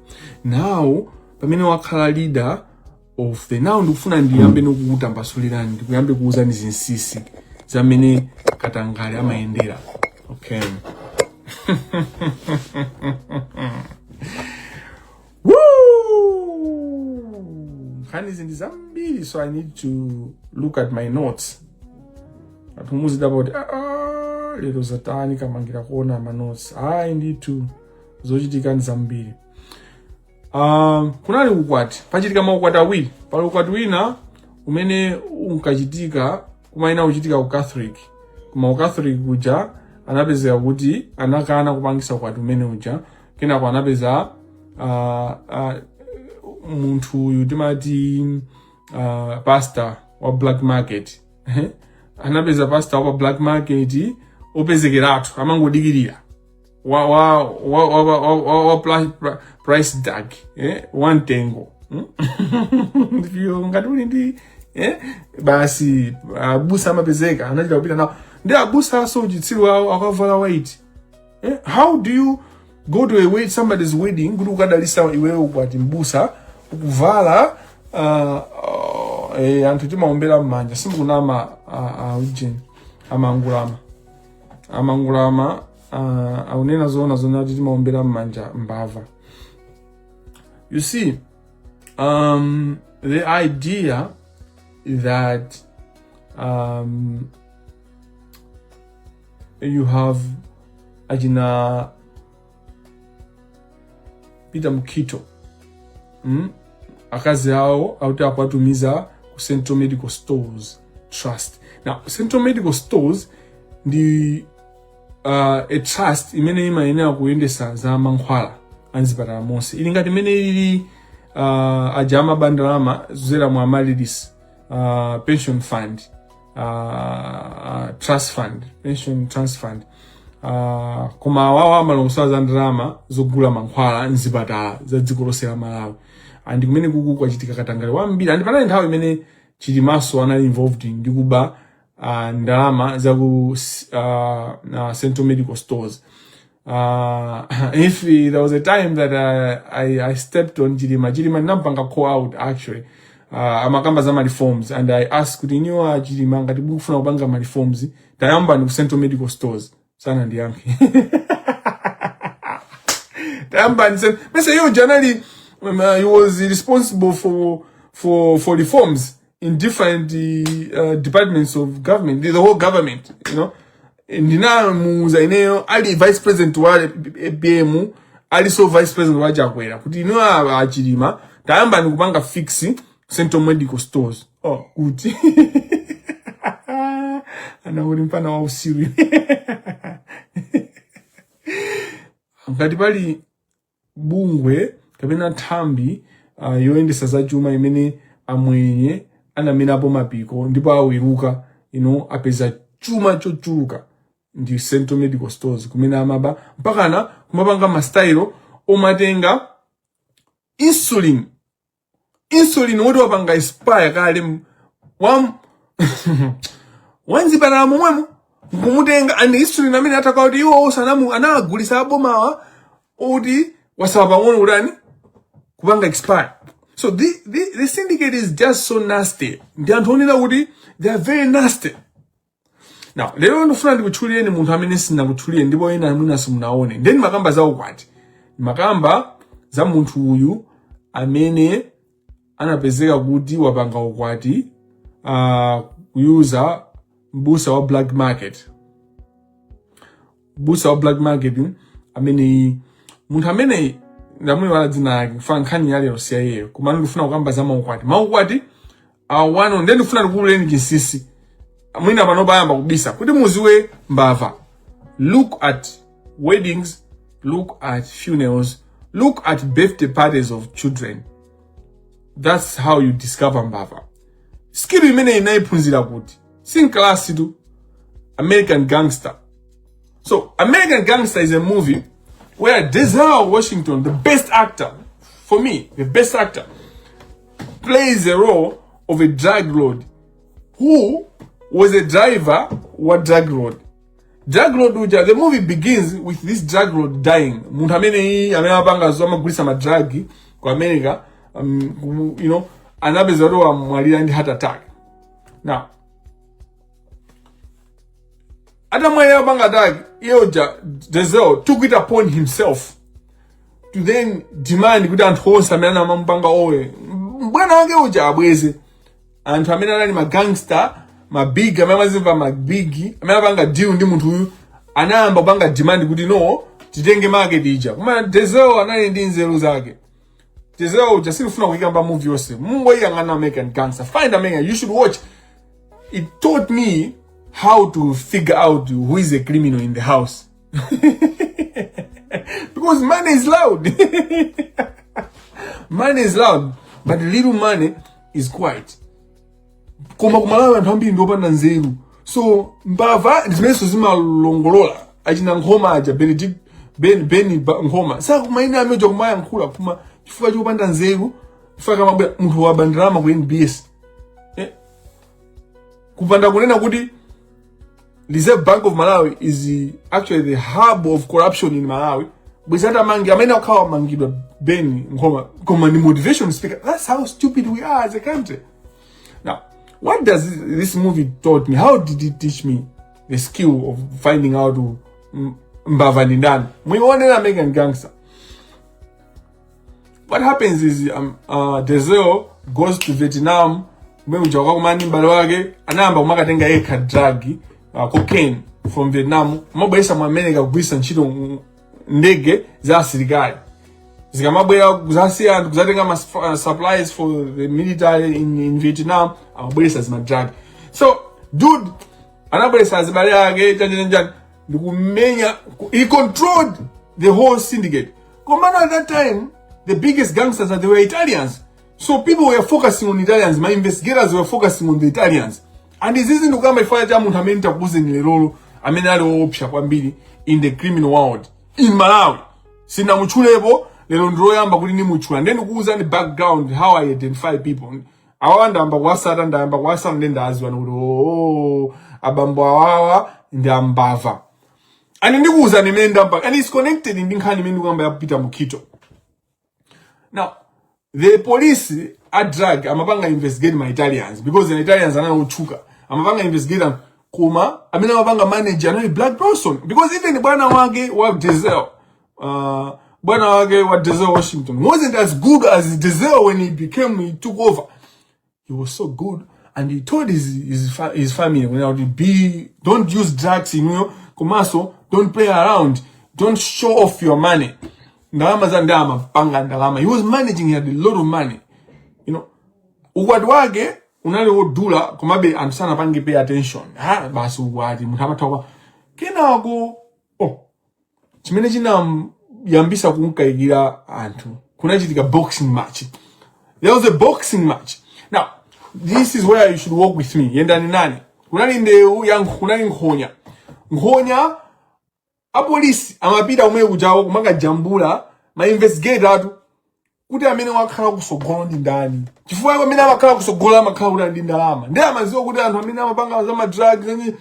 Speaker 2: Now pamene wakhala leader of the now ndikufuna ndiyambe nokukutambasulirani ndikuyambe kuuzani zinsisi zamene Katangale amayendera. Okay. Woo! Nkhani zindi zambiri, so I need to look at my notes. Atumuzi about lero zatani Kamangila kuona ma notes. I need to zochitika zambiri. Kunali ukwati pachitika maukwati awiri. Pali ukwati wina umene unkachitika kumaina uchitika ku Catholic. Kuma u Catholic kuja anapezeka kuti anakana kupangisa ukwati umene uja. Kenako anapeza munthu uyu timati pastor wa black market. Anapeza pastor wa black market opezekeratu amangodikirira wa price tag one tengo. Ndiyo ngatuli ndi basi abusa amapezeka anachita kupita nawo ndi abusa so uchitsiru wawo akavala white. How do you go to a wedding, somebody's wedding, kuti ukadalisa iwewe ukwati mbusa ukuvala anthu timaombera mmanja simukunama ujeni amangulama aunena zona kuti timaombera mmanja mbava. You see, the idea that you have ajina Peter Mukito akazi hao auti akwatumiza ku Central Medical Stores Trust. Now Central Medical Stores ndi a trust imene imayenera kuyendesa za mankhwala anzipatala monse. Ili ngati imene ili ajama bandalama zera mu amalidis pension fund, trust fund, pension trust fund. Koma wawa amalongosola za ndalama zogula mankhwala nzipatala za dziko lonse la Malawi. Andi kumene kuku kwachitika Katangale wambiri. Andi panali nthawi imene Chilimaso anali involved ndi kuba ndalama za ku Central Medical Stores. If there was a time that I stepped on Chilima nampanga call out actually. Amakamba za reforms, and I asked kuti niwa Chilima ngati bukufuna kupanga ma reforms tayamba ni ku Central Medical Stores. Sana ndiyanke. Tayamba ni sen. Mese yo generally he was responsible for reforms in different departments of government, the whole government, you know. Ndina muza ineyo ali vice president wa BM, ali so vice president wa Jakwera. Kuti ino Chilima tayamba ni kupanga fix Central Medical Stores. Oh, good. Ana ulimpana wa usiri. Ngati pali bungwe kapena thambi yoyendesa za chuma imene amwenye anamenapo mapiko ndipo awiruka apeza chuma chochuluka ndi Central Medical Stores kumene amaba mpakana kumapanga mastailo omatenga insulin woti wapanga expire kale wanzipatala momwemo kumutenga and insulin amene ataka kuti iwo osanamu anagulisa abomawa oti wasaba pang'ono kutani kupanga expire. So the syndicate is just so nasty. Ndi anthu onena kuti they are very nasty. Now lero ndifuna ndikutchulire ni munthu amene sindakutchulire ndipo ena mwina simunaone. Then makamba zawo kwati makamba za munthu uyu amene anapezeka kuti wapanga ukwati kuyuza mbusa wa black market. Mbusa wa black market amene munthu amene ndamwe wala dzina lake kufa nkhani yale yosiyayeyo kumana ndifuna kukamba za maukwati awano ndi ndifuna ndikuleni chisisi mwina pano bayamba kubisa kuti muziwe mbava. Look at weddings, look at funerals, look at birthday parties of children. That's how you discover mbava. Skill imene inaiphunzira kuti sin class tu American Gangster. So American Gangster is a movie where Denzel Washington, the best actor, for me, the best actor, plays the role of a drug lord who was a driver of drug lord. Drug lord, the movie begins with this drug lord dying. Munthu amene amapanga zomagulisa madragi ku America, you know, anapeza kuti wamwalira ndi heart attack. Now, atamwalira panga attack, Denzel took it upon himself to then demand kuti anthu onse amene amamupanga owe bwana wake uja abweze. Anthu amene anali magangster, mabig, amene amazimva mabig, amene apanga deal ndi munthu uyu, anayamba kupanga demand kuti no, titenge market ija. Koma Denzel anali ndi nzeru zake. Denzel uja silifuna kuyikamba movie yonse. Mungoyang'ana American Gangster. Find American, you should watch. It taught me how to figure out who is a criminal in the house. Because money is loud. Money is loud, but the little money is quiet. Koma kumalawi anthu ambiri ndiopanda nzeru. So mbava ndizimenezo zimalongolola achina Nkhoma aja Beni Nkhoma. Saka kumaina ameja kumaya nkhula kuma chifukwa chopanda nzeru, chifukwa kamabwera munthu wabandirama ku NBS. Kupanda kunena kuti Reserve Bank of Malawi is actually the hub of corruption in Malawi. Bwizata mangi amene akhawa mangidwa Beni Nkhoma koma ni motivation speaker. That's how stupid we are as a country. Now, what does this movie taught me? How did it teach me the skill of finding out who mbava ni ndani? Mwione American Gangster. What happens is Denzel goes to Vietnam. Mwemuja kumani mbalo wake anamba kumakatenga eka drug cocaine from Vietnam. Mabwesa mu America kugwisa ntchito ndege za asilikali. Zikamabwera kuzasiya anthu kuzatenga supplies for the military in Vietnam, amabwesa zima drug. So dude anabwesa zibale yake chanjanja ndikumenya. He controlled the whole syndicate. Komana at that time the biggest gangsters they were Italians. So people were focusing on Italians. My investigators were focusing on the Italians. And this isn't ukamba ifanya cha muntu amene takuze ni lero amene ali opsha kwambiri in the criminal world in Malawi. Sina muchulepo lero ndiroyamba kuti ni muchula. Then kuuza ni background how I identify people. Awanda amba kwasata ndamba kwasana ndenda azwa nukuti abambo awawa ndambava. And ndikuuza ni menda mpaka. And it's connected ndi nkhani mene ukamba yapita mukito. Now, the police are drag amapanga investigate my Italians because the Italians are not chuka. Amapanga investigate kuma amena amapanga manage another black person because even bwana wake wa Denzel bwana wake wa Denzel Washington wasn't as good as Denzel when he took over. He was so good and he told his family don't use drugs, you know, kumaso, don't play around, don't show off your money. Ndalama za ndama panga ndalama. He was managing, he had a lot of money. You know, ukwati wake unali wodula komabe anthu sana pange pay attention. Basi ukwati mutama toka kena wako chimene china yambisa kunkayikira anthu kunachitika boxing match. There was a boxing match. Now this is where you should walk with me. Yenda ni nani kunali ndeu yang kunali nkhonya apolisi amapita umwe kujawo kumanga jambula ma investigate atu kuti amene wakhala kusogolo ndi ndani chifukwa amene amakhala kusogolo amakhala kuti ndi ndalama ndi amaziwa kuti anthu amene amapanga za drugs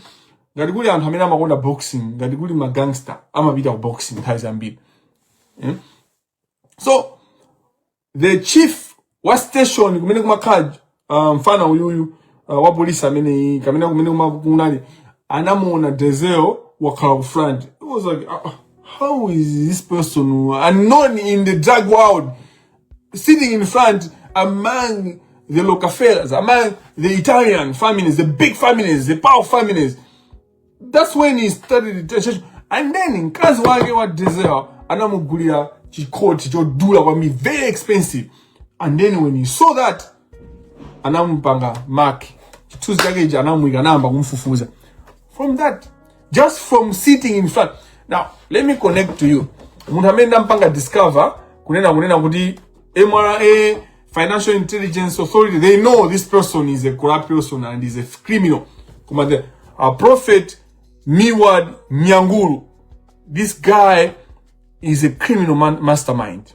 Speaker 2: ngati kuli anthu amene amakonda boxing ngati kuli ma gangster amapita ku boxing nthawi zambiri. So the chief wa station kumene kumakhala mfana uyuyu wa polisi amene kumene kumunali anamuona Denzel wakhala ku front. It was like, how is this person unknown in the drug world sitting in front among the Rockefellers, among the Italian families, the big families, the powerful families? That's when he started the church. And then in kazi wake wa desert, anamugulia chikoti chodula kwa me, very expensive. And then when he saw that, anampanga mark chituzi chake ija anamwika namba kumfufuza. From that, just from sitting in front. Now, let me connect to you. Munamenda mpanga discover kunena kuti MRA, Financial Intelligence Authority, they know this person is a corrupt person and is a criminal. Kumade, Prophet Miwad Nyanguru. This guy is a criminal mastermind.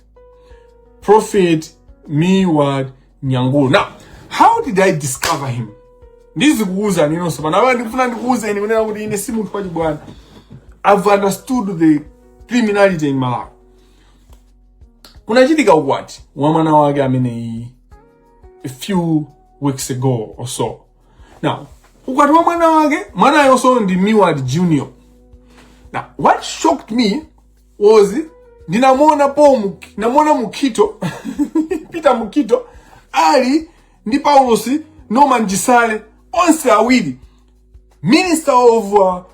Speaker 2: Prophet Miwad Nyanguru. Now, how did I discover him? This is Guza, you know, so I've understood the criminality in Malawi. Kunachitika what? Wamana wage amene a few weeks ago or so. Now, ukwati wamana wage, mana also ndi Miwad Junior. Now, what shocked me was namona Mukito, Peter Mukito, Ali, ndi Paulosi, Norman Gisale, onse awiri, Minister of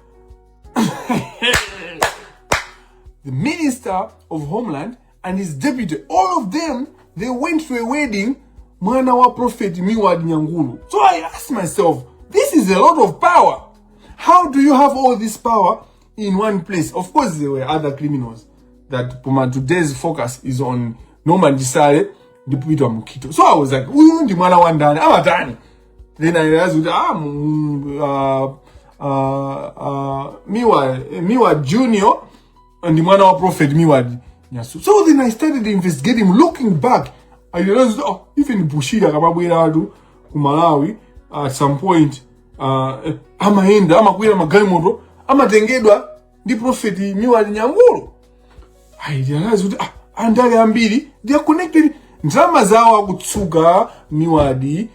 Speaker 2: the Minister of Homeland and his deputy, all of them, they went to a wedding, mwana wa Prophet Miwad Nyanguru. So I asked myself, this is a lot of power. How do you have all this power in one place? Of course, there were other criminals. That today's focus is on Norman Gisale, Deputy Mukito. So I was like, ndi mwana wa ndani, amatani. Then I realized, Miwad Junior and the mwana wa Prophet Miwad. So then I started investigating, looking back. I realized, even Bushida Kamabwera Kumalawi, at some point, amaenda, amakwira magalimoto, amatengedwa the Prophet Miwad Nyanguru. I realized, andale ambiri, they are connected. Ndrama zawa kutsuga Miwad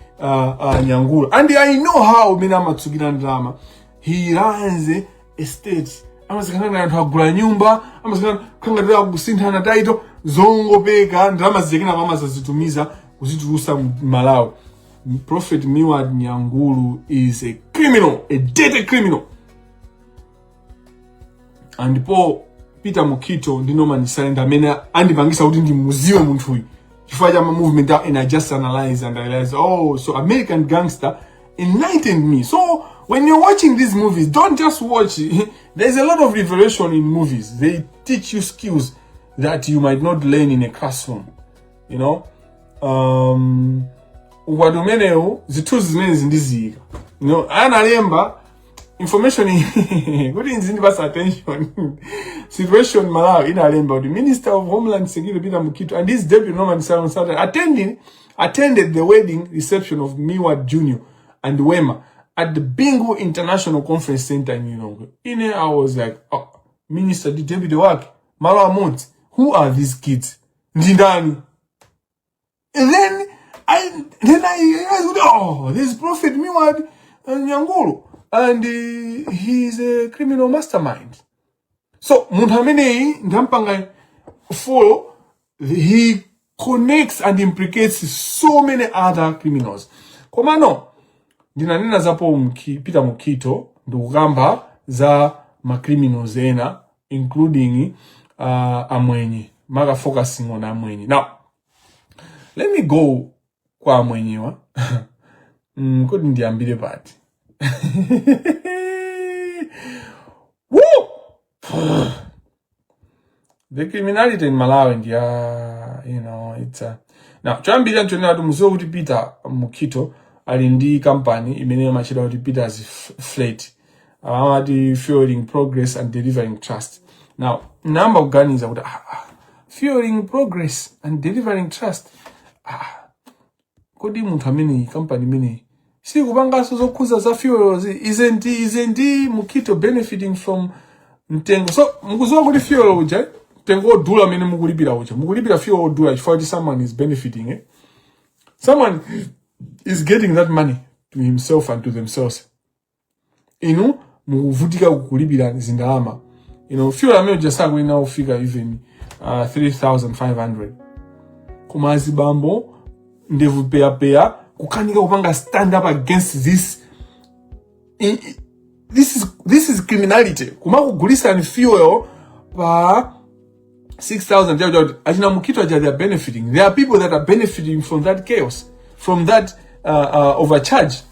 Speaker 2: Nyanguru. And I know how mina matsugina ndrama. He runs a state. Amasikana na hagula nyumba, amasikana kanga kusintha na title, zongo peka, ndrama zikina mama zitumiza kuziturusa Malawi. Prophet Miwad Nyanguru is a criminal, a dirty criminal. And Paul Peter Mukito ndi Norman Gisale amene andipangisa kuti ndi muziwe munthu uyu. Chifukwa movement and I just analyzed and I realized, so American Gangster enlightened me. So when you're watching these movies, don't just watch. There's a lot of revelation in movies. They teach you skills that you might not learn in a classroom. You know? Uwadumeneo, zituzi zimene zindizika. You know, analemba information good in attention. Situation Malawi inalemba the Minister of Homeland Security Peter Mukito and this deputy Norman Gisale attended the wedding reception of Miwad Junior and Wema at the Bingo International Conference Center in Lilongwe. In here, I was like, Minister, the deputy work, Malawi Mont, who are these kids? Ndindani. And then I realized, there's Prophet Miwad Nyanguru, and he's a criminal mastermind. So, Munhamene Ndampanga follow, he connects and implicates so many other criminals. Komano, ndinanena zapo Peter Mukito, ndugamba za criminals ena, including Amwenye. Maga focusing on Amwenye. Now, let me go kwa Amwenye wa. Kodi ndiambile bati. Woo! The criminality in Malawi, you know, it's now chambira nchonera tumuzo kuti Peter Mukito ali ndi company imene machira kuti Peter as flat. Amati fueling progress and delivering trust. Now, number of ganiza kuti fueling progress and delivering trust. Kodi munthu amene company imene si kupangaso zokhuza za fuel isn't Mukito benefiting from mtengo. So mukuzowa kuti fuel uja tengo dula amene mukulipira uja. Mukulipira fuel dula chifukwa someone is benefiting Someone is getting that money to himself and to themselves. Inu mukuvutika kukulipira zindalama fuel amene just we now figure even 3,500. Koma azibambo ndevu peya kukanika kupanga stand up against this. This is criminality. Kuma kugulisa ni fuel pa 6,000. Ajina mukito aja they are benefiting. There are people that are benefiting from that chaos, from that overcharge.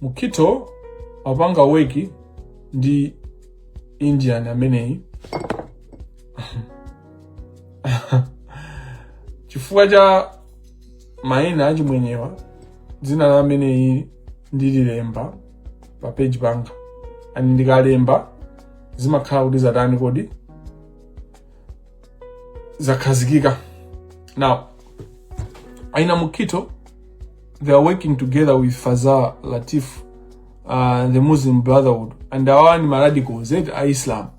Speaker 2: Mukito wapanga weki ndi Indian amenei chifukwa cha maina aji mwenyewa zina la amenei ndililemba pa page panga ani ndikalemba zimakhala kuti zatani kodi zakhazikika. Now aina Mukito, they are working together with Fazal Latif, the Muslim Brotherhood, and they are radicals, Islam.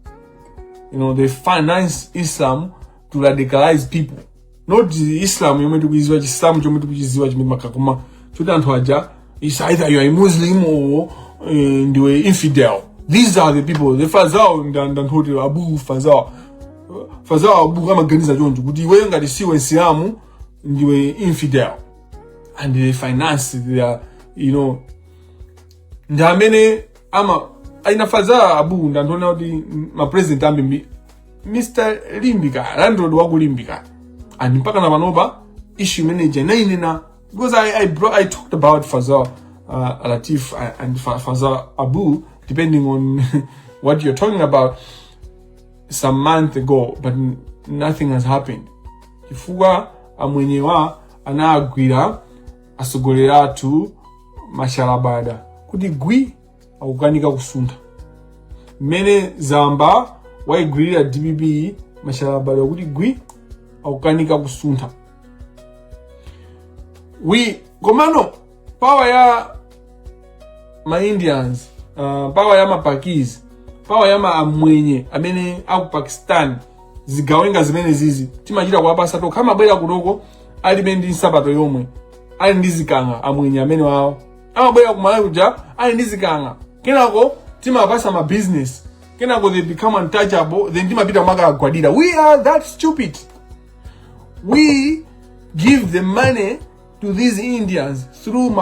Speaker 2: They finance Islam to radicalize people. Not the Islam you meant to be Islam, you meant to be Makakuma. It's either you are a Muslim or you are infidel. These are the people. The Fazal and Abu Fazal Abu Ramaganiza Jones. But you ain't got to see when Siamu and you are infidel. And they finance their, Ndamene ama aina Fazal Abu ndandona di ma president ambi Mr. Limbika landlord waku Limbika and mpaka na vanoba issue manager na because I talked about Fazal Latif and Fazal Abu depending on what you're talking about some month ago, but nothing has happened. Kifuga amwenyewa anagwira asogolera tu mashalabada kuti gwi akukanika kusunta mene Zamba waigwirira DBB mashalabada kuti gwi akukanika kusunta. Komano power ya ma Indians, power ya ma Pakis, power ya ma amwenye amene aku Pakistan zigawenga zimene zizi timachita kuwapasa to kama bwera kudoko alibe ndi sabato yomwe ali ndizikanga amwenye amene wao amabwera kumalawi kuja ali ndizikanga kenako timapasa ma business kenako they become untouchable then timapita maka agwadira. We are that stupid. We give the money to these Indians through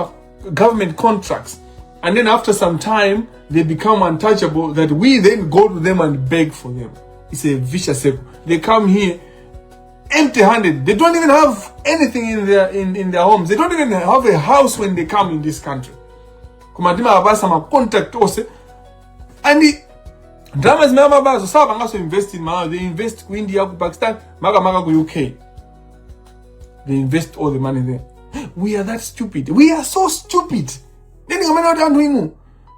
Speaker 2: government contracts, and then after some time they become untouchable that we then go to them and beg for them. It's a vicious circle. They come here empty-handed. They don't even have anything in their homes. They don't even have a house when they come in this country. Kumatima abasa ma contact ose and the dramas mama bazo saba ngaso invest in Malawi. They invest ku India, ku Pakistan, maka ku UK. They invest all the money there. We are that stupid. We are so stupid. Then you are not doing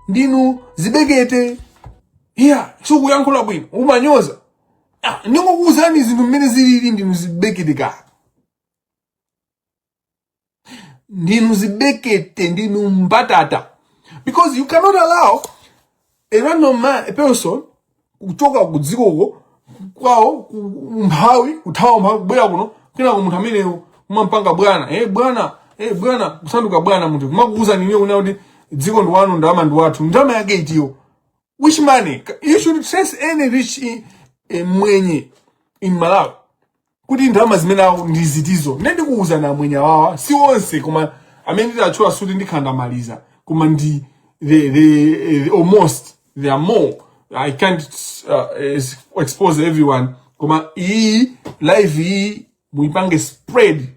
Speaker 2: ndinu zibegete here so kuyankhula bwino umanyoza ndingo kuzani zinthu mmene zilili ndinu zibekete ka ndinu zibekete ndinu mbatata, because you cannot allow a random man, a person kutoka kudzikoko kwawo kumphawi kuthawa mphawi kubwera kuno kena munthu amene umampanga bwana kusanduka bwana munthu kumakuuza ninyo kuna kuti dziko ndi wanu ndama ndi wathu ndama yake itiyo. Which money? You should trace any rich mwenye in Malawi kuti ndama zimene awo ndizitizo ndi kuuza na mwenye wawa si onse koma amene ndachula suti ndikhandamaliza koma ndi the almost there are more. I can't expose everyone koma live muipange spread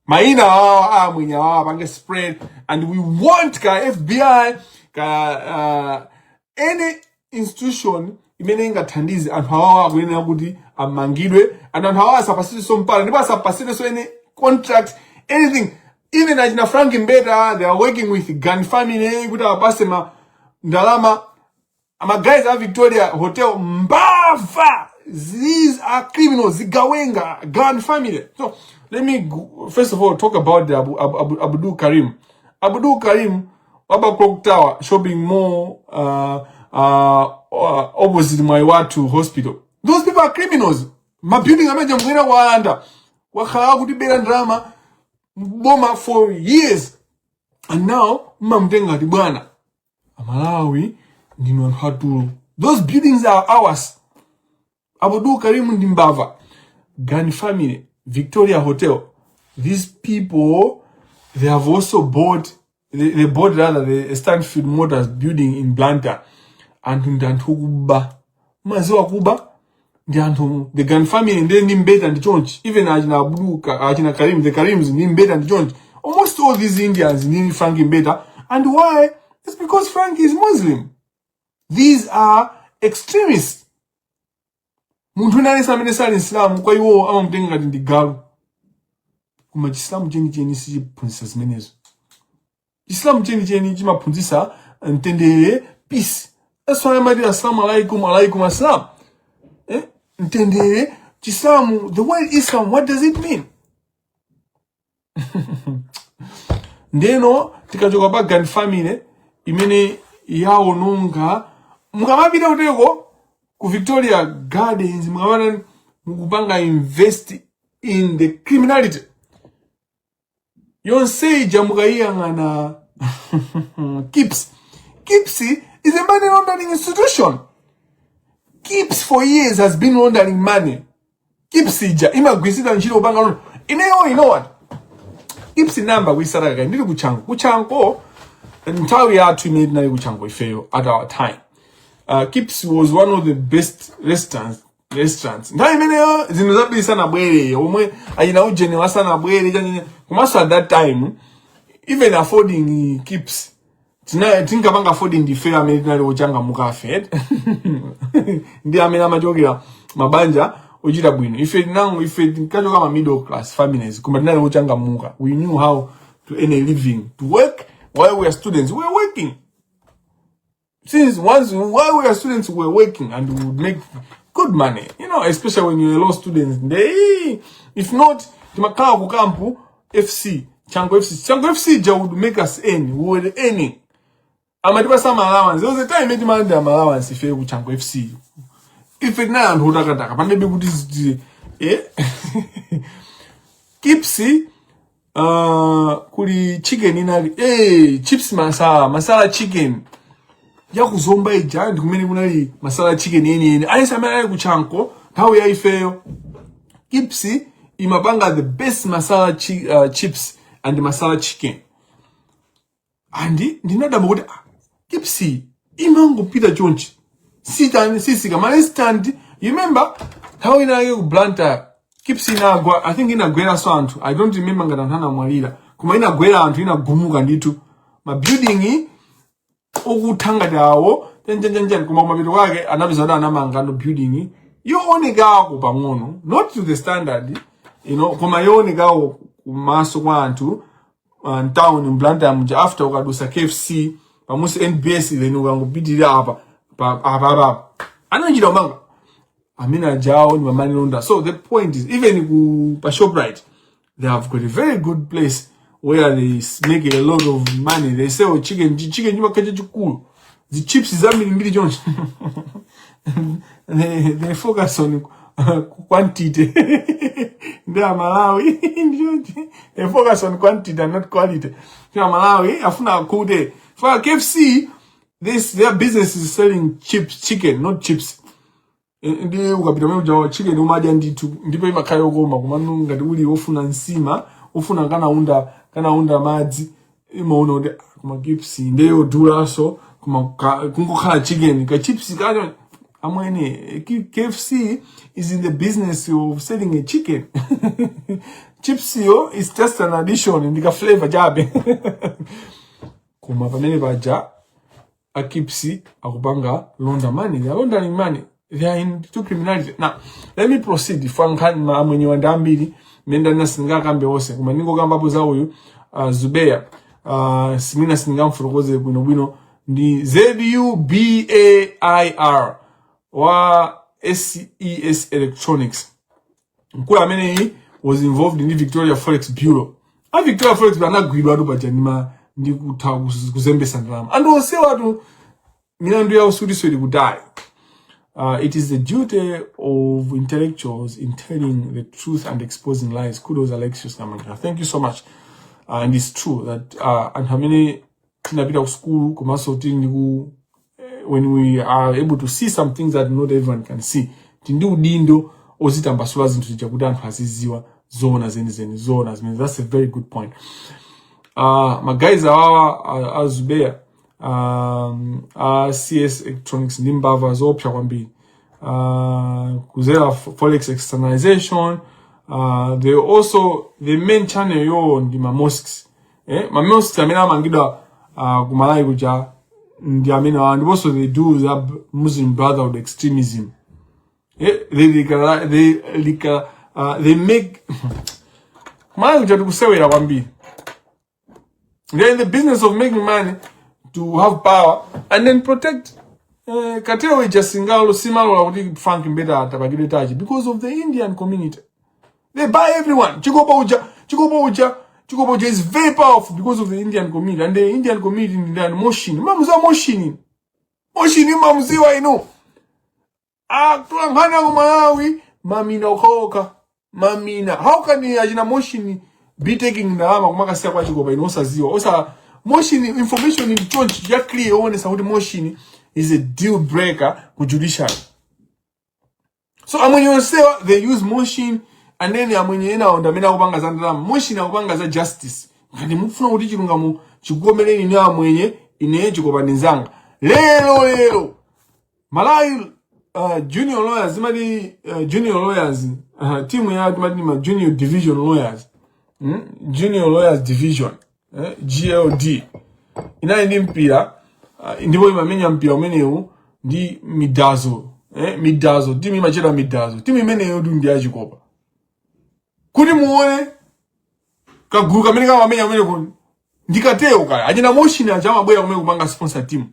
Speaker 2: maina wawa mwenye wawa pange spread, and we want ka FBI ka any institution imene ingathandize anthu awawa kuyenera kuti amangidwe and anthu awawa asapasire so mpala ndipo asapasire so any contract anything. Even ajina Frank Mbeta, they are working with Gun family kuti apase ma ndalama ama guys at Victoria Hotel mbava. These are criminals, zigawenga Gun family. So let me first of all talk about the Abdul Karim. Abdul Karim waba Clock Tower shopping mall opposite Maiwatu hospital. Those people are criminals. Ma building ameja mwera waanda wakhala kuti bera drama bomba for years. And now, mamtenga di bwana. Amalawi, ndinu anthu atulu. Those buildings are ours. Abodu Karimu Ndimbava, Gani family, Victoria Hotel. These people, they have also bought, they bought rather the Stanfield Motors building in Blantyre. And Ndantukuba. Maziwa Kuba. The Gani family, and then Nimbet and the Jones. Even Ajina Abu, Ajina Karim, the Karims, Nimbet and the Jones. Almost all these Indians need Frank Mbeta. And why? It's because Frank is Muslim. These are extremists. Muntu nani samene sali Islam kwa iwo amamtenga ngati ndi galu. Kuma Islam cheni si punzisa zimenezo. Islam cheni chimapunzisa ntendere peace. That's why I'm assalamu alaikum assalam. Ntendere Islam, the word Islam, what does it mean? Ndeno tikachoka pa Gani family imene yawo nunga mukamapita kuteko ku Victoria Gardens mukabana mukupanga invest in the criminality yonse jamukayangana KIPS is a money laundering institution. KIPS for years has been laundering money. KIPS ija imagwisita nchilo upanga you know what? KIPS number wisaraga ndiri kuchanko ntawi yathu imene nali kuchanko ifeyo at our time. KIPS was one of the best restaurants. Nthawi imeneyo zinthu zabisa na bwere omwe ayina ujene wasana bwere chanyenye kumaso at that time even affording KIPS tinkapanga affording the fare amene tinali ochanga mukafed ndi amene amachokera mabanja ochita bwino ife tinkachoka ma middle class families koma tinali ochanga muka. We knew how to earn a living, to work while we are students. We were working. While we are students, we were working and we would make good money. You know, especially when you're a law student. If not, timakala ku kampu FC, Chango FC would make us earn. We were earning. Amadiba some allowance. There was a time made demand allowance if you Chango FC. If it now and hodakataka, but maybe good is KIPS kuli chicken inali chips masala chicken yakuzomba ija ndikumene kunali masala chicken yeniyeni alisamene ali kuchanko nthawi yaifeyo. KIPS imapanga the best masala chips and masala chicken. And ndinadabwa kuti KIPS imangopita chonchi sisi kama stand. You remember how inayo ku Blantyre KIPS inagwa, I think inagwera so anthu. I don't remember ngati anthu anamwalira koma inagwera anthu inagumuka nditu ma building okuthanga dawo tenjenjenjen koma mapito kwake anapeza anamanga no building yoonekawo pang'ono, not to the standard, you know, koma yoonekawo kumaso kwa anthu town in Blantyre muja after ukadusa KFC pamusi NBS then ukangopitirira apa ananjira manga amina jao ni mamani londa. So the point is, even pa ShopRite, they have got a very good place where they make a lot of money. They sell chicken juma kaje chukulu. The chips is Zambiri Jones. They focus on quantity. They are Malawi. They focus on quantity and not quality. They are Malawi. Afuna kude. For KFC, their business is selling chicken, not chips. Ndi ukapita mwe ujawa chicken umaja ndipo imakayo goma kumanu ngati uli ofuna nsima ofuna kana unda madzi imaona ndi kuma KIPS ndeyo dulaso kuma kungokhala chicken ka chips kacho amwene. KFC is in the business of selling a chicken. Chips yo is just an addition ndika flavor jabe. Kuma pamene baja a KIPS akupanga londa money. They are laundering money. They are into criminality. Now, let me proceed. Fankani mwenye wandambili menda nasinga kambe wose kuma ningo kamba buza uyu Zubeya simina singa mfurukoze bwino ndi ZUBAIR wa SES Electronics. Mkula amene hii was involved in the Victoria Forex Bureau. A Victoria Forex Bureau anagwidwa adu bajanima ndi kuzembesa ndalama. And wose watu milandu ya usudiso ili kudai. It is the duty of intellectuals in telling the truth and exposing lies. Kudos, Alexius Kamangila. Thank you so much. and it's true that and how many tinapita ku school kumaso tindi when we are able to see some things that not everyone can see, tindi udindo ozitambasula zinthu zija kuti anthu aziziwa zona zeni. That's a very good point. My guys are Zambiri, CS electronics ndimbava zopsha kwambiri. Kuzera forex externalization. They also the main channel yo ndi ma mosques. Ma mosques amena mangida kumalayi kuja ndi amena, and also they do that Muslim Brotherhood extremism. They make kumalayi kuja kusewera kwambiri. They're in the business of making money to have power and then protect. Katero we just singalo simalo kuti Frank Mbeda atabagire taji because of the Indian community. They buy everyone. Chikopa uja is very powerful because of the Indian community, and the Indian community in motion. Mamuza motion mamuziwa ino. Tulangana ku Malawi mamina ukoka mamina. How can you ajina motion be taking the ama kumaka siya kwa chikopa ino osaziwa. Osa motion information in church ya clear one saudi motion is a deal breaker ku judiciary. So amwenye say they use motion and then amwenye ena ondamena kupanga za ndalama motion akupanga za justice. Ngati mufuna kuti chilungamo chikukomereni ni amwenye ine chikopa nzanga. Lelo Malawi junior lawyers junior lawyers team ya tumadima junior division lawyers. Junior lawyers division GLD inaindi mpira ndipo imamenya mpira umenewu ndi midazo timu imachera midazo timu imeneyo ndi achikopa kuti muone kagulu kamene kamamenya umene ku ndikateo kaya achina motion achamabwera kumene kupanga sponsor team.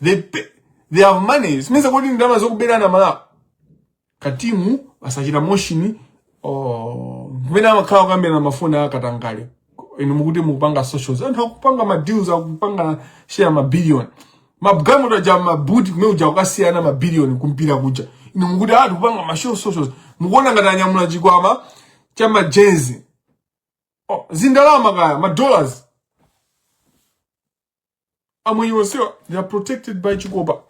Speaker 2: They have money. Simeza kuti ndama zokuberana mala katimu asachita motion kumene amakhala kambira na mafoni akatangale inu mukuti mukupanga socials anthu akupanga ma deals akupanga share ma billion mabgamu da jama budi kumene uja ukasiyana ma billion kumpira kuja inu mukuti kupanga ma show socials mukuona ngati anyamula chikwama chama jenzi zindalama kaya ma dollars amwenye wonsewa they are protected by chikopa.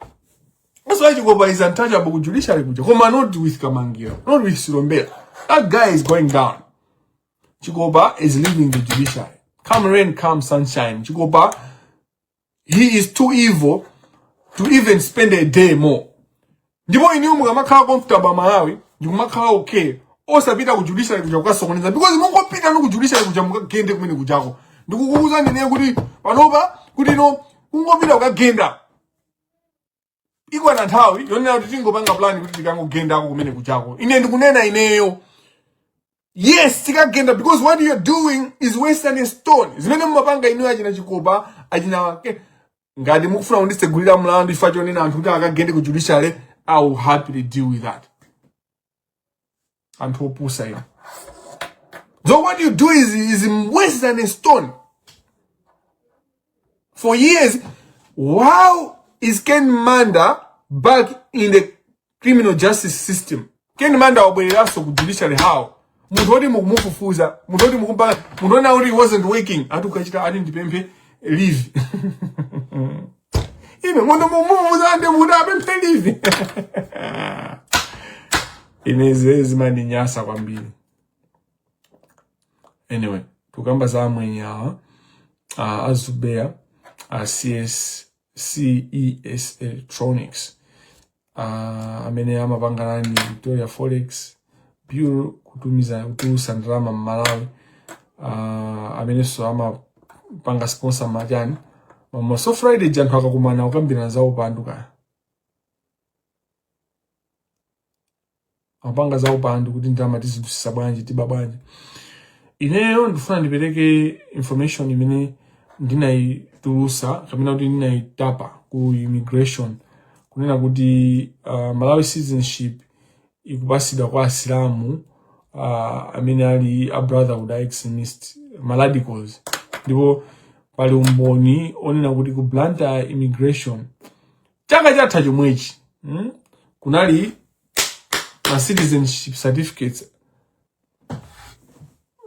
Speaker 2: That's why chikopa is untouchable ku judiciary kuja koma not with Kamangila, not with Silombela. That guy is going down. Chikopa is leaving the judiciary. Come rain, come sunshine. Chikopa, he is too evil to even spend a day more. Ndipo iniyo mga makala comfortable Malawi, yung makala okay. Osa pita ku judiciary kuja kukasokoneza because mungo pita no ku judiciary kuja mukagende kumene kujako. Ndikukuuza ndine kuti panopa kuti no mungo pita kukagenda. Iko na nthawi yonena kuti tingopanga plan kuti tikangogenda kumene kujako. Ine ndikunena ineyo. Yes, tikagenda because what you're doing is wasting a stone. Zimene mumapanga inu achina chikopa, achina ngati mukufuna undisegulira mlandu ifacho nena anthu kuti akagende ku judiciary, I will happily deal with that. Anthu opusa ino. So what you do is wasting a stone. For years, how is Ken Manda back in the criminal justice system? Ken Manda obweleraso ku judiciary how? Mudodi mukumufufuza, mudodi mukumpanga, mudona uri wasn't working. Atu kachita ati ndipempe leave. Ine mono mumufufuza ande muda pempe leave. Ineze zimani nyasa kwa mbili. Anyway, tukamba za mwenye Zambiri, CES Electronics. Amene amapanga ni Victoria Forex Bureau kutumiza kutusa ndrama Malawi. Amene so amapanga sponsor majani. Mama so Friday janu wakakumana wakambina zao panduka. Apanga zao pandu kuti ndrama tizi tusisabwanji tibabwanji. Ineyo ndifuna ndipeleke information imene ndinaitulusa kamina kuti ndinaitapa ku immigration kunena kuti Malawi citizenship ikupasidwa kwa Asilamu amene ali a brotherhood extremist maladicals. Ndipo pali umboni onena kuti ku Blantyre immigration chaka chatha chomwechi kunali ma citizenship certificates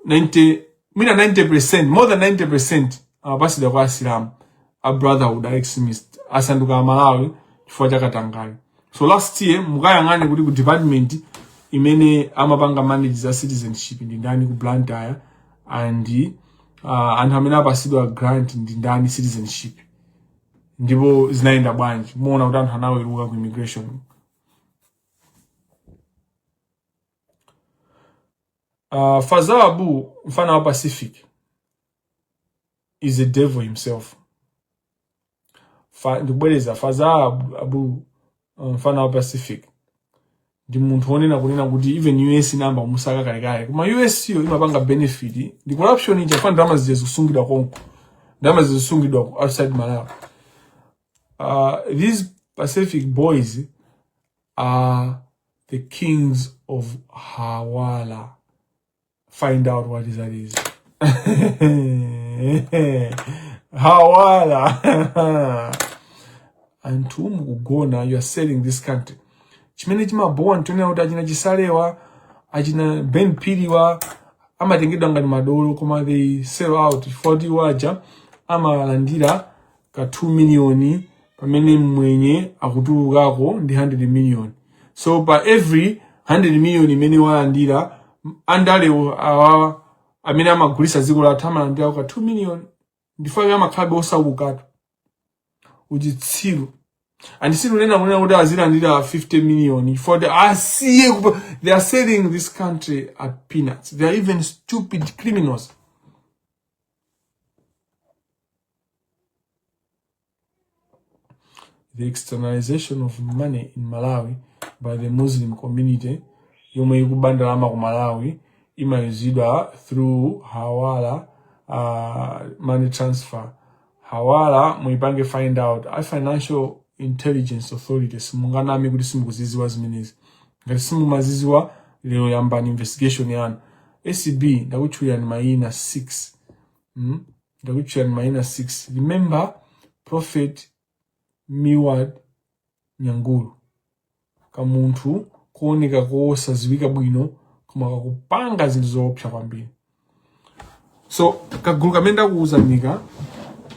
Speaker 2: 90 mina 90%, more than 90%, abasida kwa Islam, a brotherhood, a extremist, asanduka Malawi, chifukwa cha Katangale. So last year, mukayang'ane kuti ku department, imene amapanga manage za citizenship, ndi ndani ku Blantyre, and anthu amene apasidwa grant ndi ndani citizenship. Ndipo zinaenda bwanji, muona kuti anthu anaweruka ku immigration. Faza Abu, mfana wa Pacific, is a devil himself. Ndibweleza, Faza Abu, mfana wa Pacific, ndi munthu onena kunena kuti even US number musaka kale. Kuma US yo imapanga benefit. The corruption ija fana ndama zisungidwa konko. Ndama zisungidwa outside Malawi. These Pacific boys are the kings of Hawala. Find out what that is. Hawala. And to Mugona, you are selling this country. Chimene chimabowa ntone kuti achina chisalewa, achina Ben Piriwa, ama tengedwa ngati madolo, koma they sell out 40 waja, ama landira ka 2 million, pamene mwenye akutulukako ndi 100 million. So by every 100 million imene walandira, andale amene amagulisa ziko la tama landira ka 2 million, ndifaka amakhabe osawukatu. Ujitsiru. And still when kuti azilandira 50 million for they are selling this country at peanuts. They are even stupid criminals. The externalization of money in Malawi by the Muslim community, yomwe ikubanda ama ku Malawi, imayuzidwa through Hawala money transfer. Hawala muipange find out a financial intelligence authorities munganami kuti simukuziziwa zimenezi. Ngati simumaziziwa lero yambani investigation yanu. SCB ndakuchulira ni maina 6. Ndakuchulira ni maina 6. Remember Prophet Miwad Nyangulu. Kamuntu kuoneka kosaziwika bwino koma kakupanga zinthu zoopsa kwambiri. So kagulu kamenda kuuzanika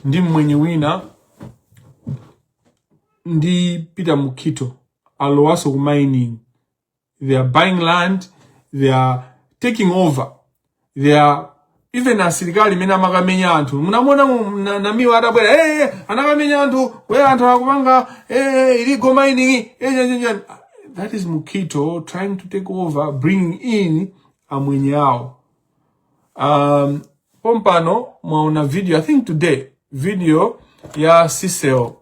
Speaker 2: ndi mwenye wina ndi Peter Mukito alowaso ku mining. They are buying land, they are taking over. They are even asilikali mena makamenya anthu. Munamona na miwa atabwera anakamenya anthu, we anthu akupanga illegal mining. That is Mukito trying to take over, bringing in amwenye yao. Pompano mwaona video, I think today, video ya Siseo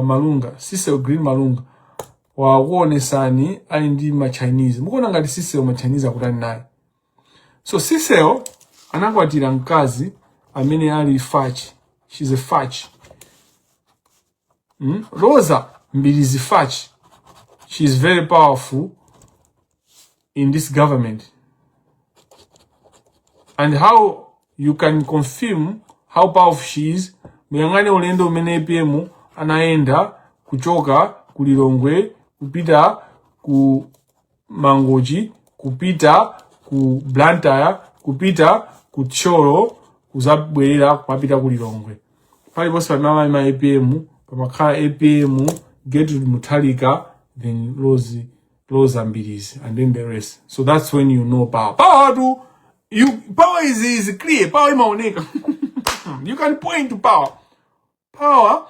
Speaker 2: Malunga, Siseo Green Malunga wakuonesani ali ndi ma Chinese. Mukona ngati Siseo ma Chinese akutani naye. So Siseo anakwatira mkazi amene ali Fachi. She's a Fachi. Rosa Mbilizi Fachi. She is very powerful in this government. And how you can confirm how powerful she is, muyangane ulendo umene APM anaenda kuchoka kulilongwe, kupita ku Mangoji, kupita ku Blantyre, kupita ku Cholo, kuzabwera kupita kulilongwe. Pali bosi pamama ima APM, pamakhala APM, Gertrude Mutalika, then Rose Zambiri, and then the rest. So that's when you know power. Power is clear. Power imaoneka. You can point to power. Power,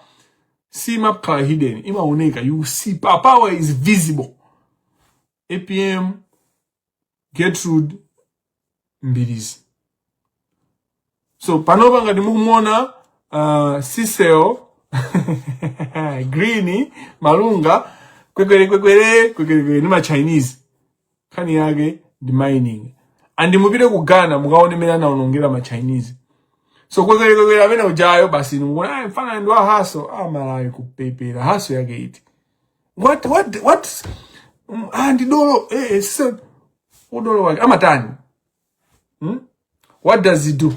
Speaker 2: see map hidden. Imaoneka. You see power. Power is visible. APM, Gertrude Mbirizi. So panova ngati mukumona Siseo Greeny Malunga kwekere nima Chinese. Kani yake the mining. And mupite ku Ghana mukaone mena naonongera ma Chinese. So kwekere amene ujayo basi ngona mfana ndo haso Malawi kupepera haso yake iti. What and dolo so udolo wake amatani. What does he do?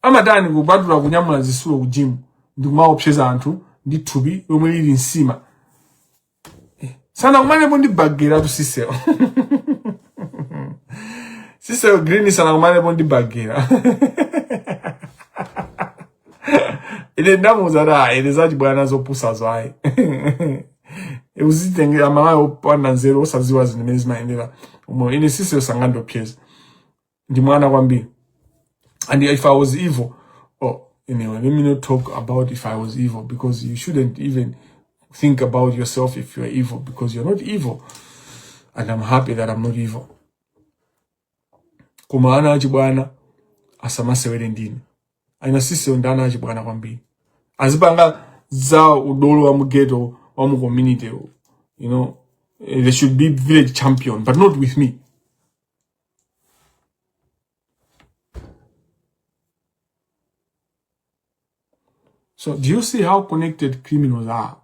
Speaker 2: Amatani kubadula kunyamula zisulo ku gym ndikuma opsheza anthu ndi thupi lomwe lili nsima. Sana kumane bondi bagera tu Siseo. Sister green sana kumane bondi bagera. Ile ndamu zara ile zaji bwana zopusa zwaye. Uzitenge amama opanda nzero osaziwa zinemezi maendela. Ine sister sangando pies. Ndi mwana kwambiri. And if I was evil, anyway, let me not talk about if I was evil, because you shouldn't even think about yourself if you're evil, because you're not evil. And I'm happy that I'm not evil. Kumana ajibwana asamase wele ndini. Aina sisi ondana ajibwana kwambiri. Azibanga za udolo wa mugeto wa mu community, you know, they should be village champion, but not with me. So do you see how connected criminals are?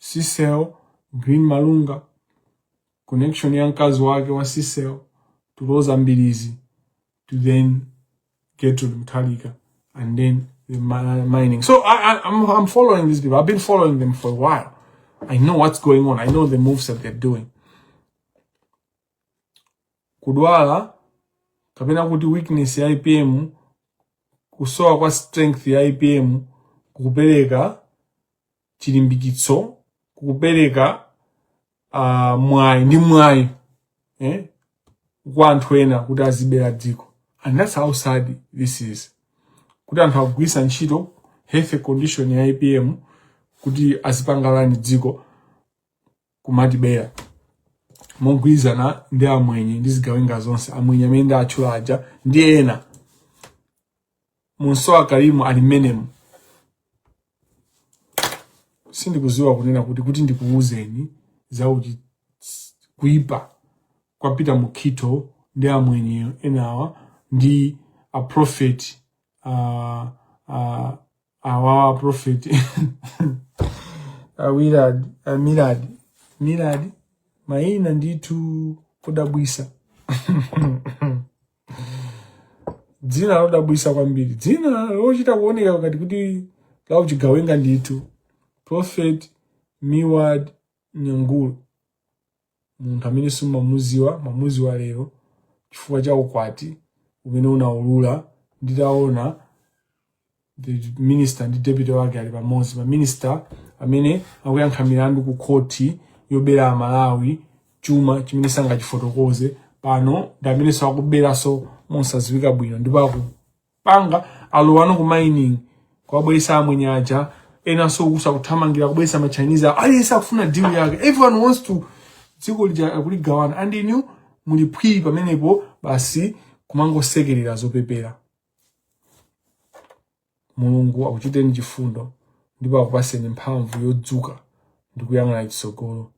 Speaker 2: Sisel, Green Malunga, connection yankazi wake wa Sisel to those Zambirizi, to then get to the Mutalika, and then the mining. So I'm following these people. I've been following them for a while. I know what's going on. I know the moves that they're doing. Kudwala, kapena kuti weakness ya IPM, kusowa kwa strength ya IPM, kukupeleka chilimbikitso, kukupeleka mwai, ndi mwai, kwa anthu ena kuti azibera dziko. And that's how sad this is. Kuti anthu akugwisa ntchito health condition ya IPM kuti azipangalani dziko kumatibera. Mogwizana ndi amwenye ndi zigawenga zonse, amwenye amene atchula aja ndi ena. Munsowa Karimu alimenemu. Sindikuziwa kunena kuti ndikuuzeni za uji kuipa kwa Peter Mukito ndi amwenye enawa ndi a prophet our prophet Milad maina nditu kudabwisa. Dzina lodabwisa kwambiri. Dzina lochita kuoneka wakati kuti la uchigawenga nditu Prophet Miwad Nyangulu. Munthu amene mamuzi wa lero chifukwa cha ukwati umene unaulula. Nditaona the minister ndi deputy wake ali pamodzi. Minister amene akuyankha milandu ku koti yobera Malawi chuma chimene sangachifotokoze pano ndi amene sakuberaso monsaziwika bwino, ndipo akupanga alowano ku mining kwabwesa amwenye aja ena so kuthamangira kubwesa ma Chinese aliyese akufuna deal yake. Everyone wants to dziko lija kuligawana, and inu muliphwi pamenepo basi kumangosekerera zopepera. Mulungu akuchiteni chifundo ndipo akupaseni mphamvu yodzuka ndi kuyang'ana chitsogolo.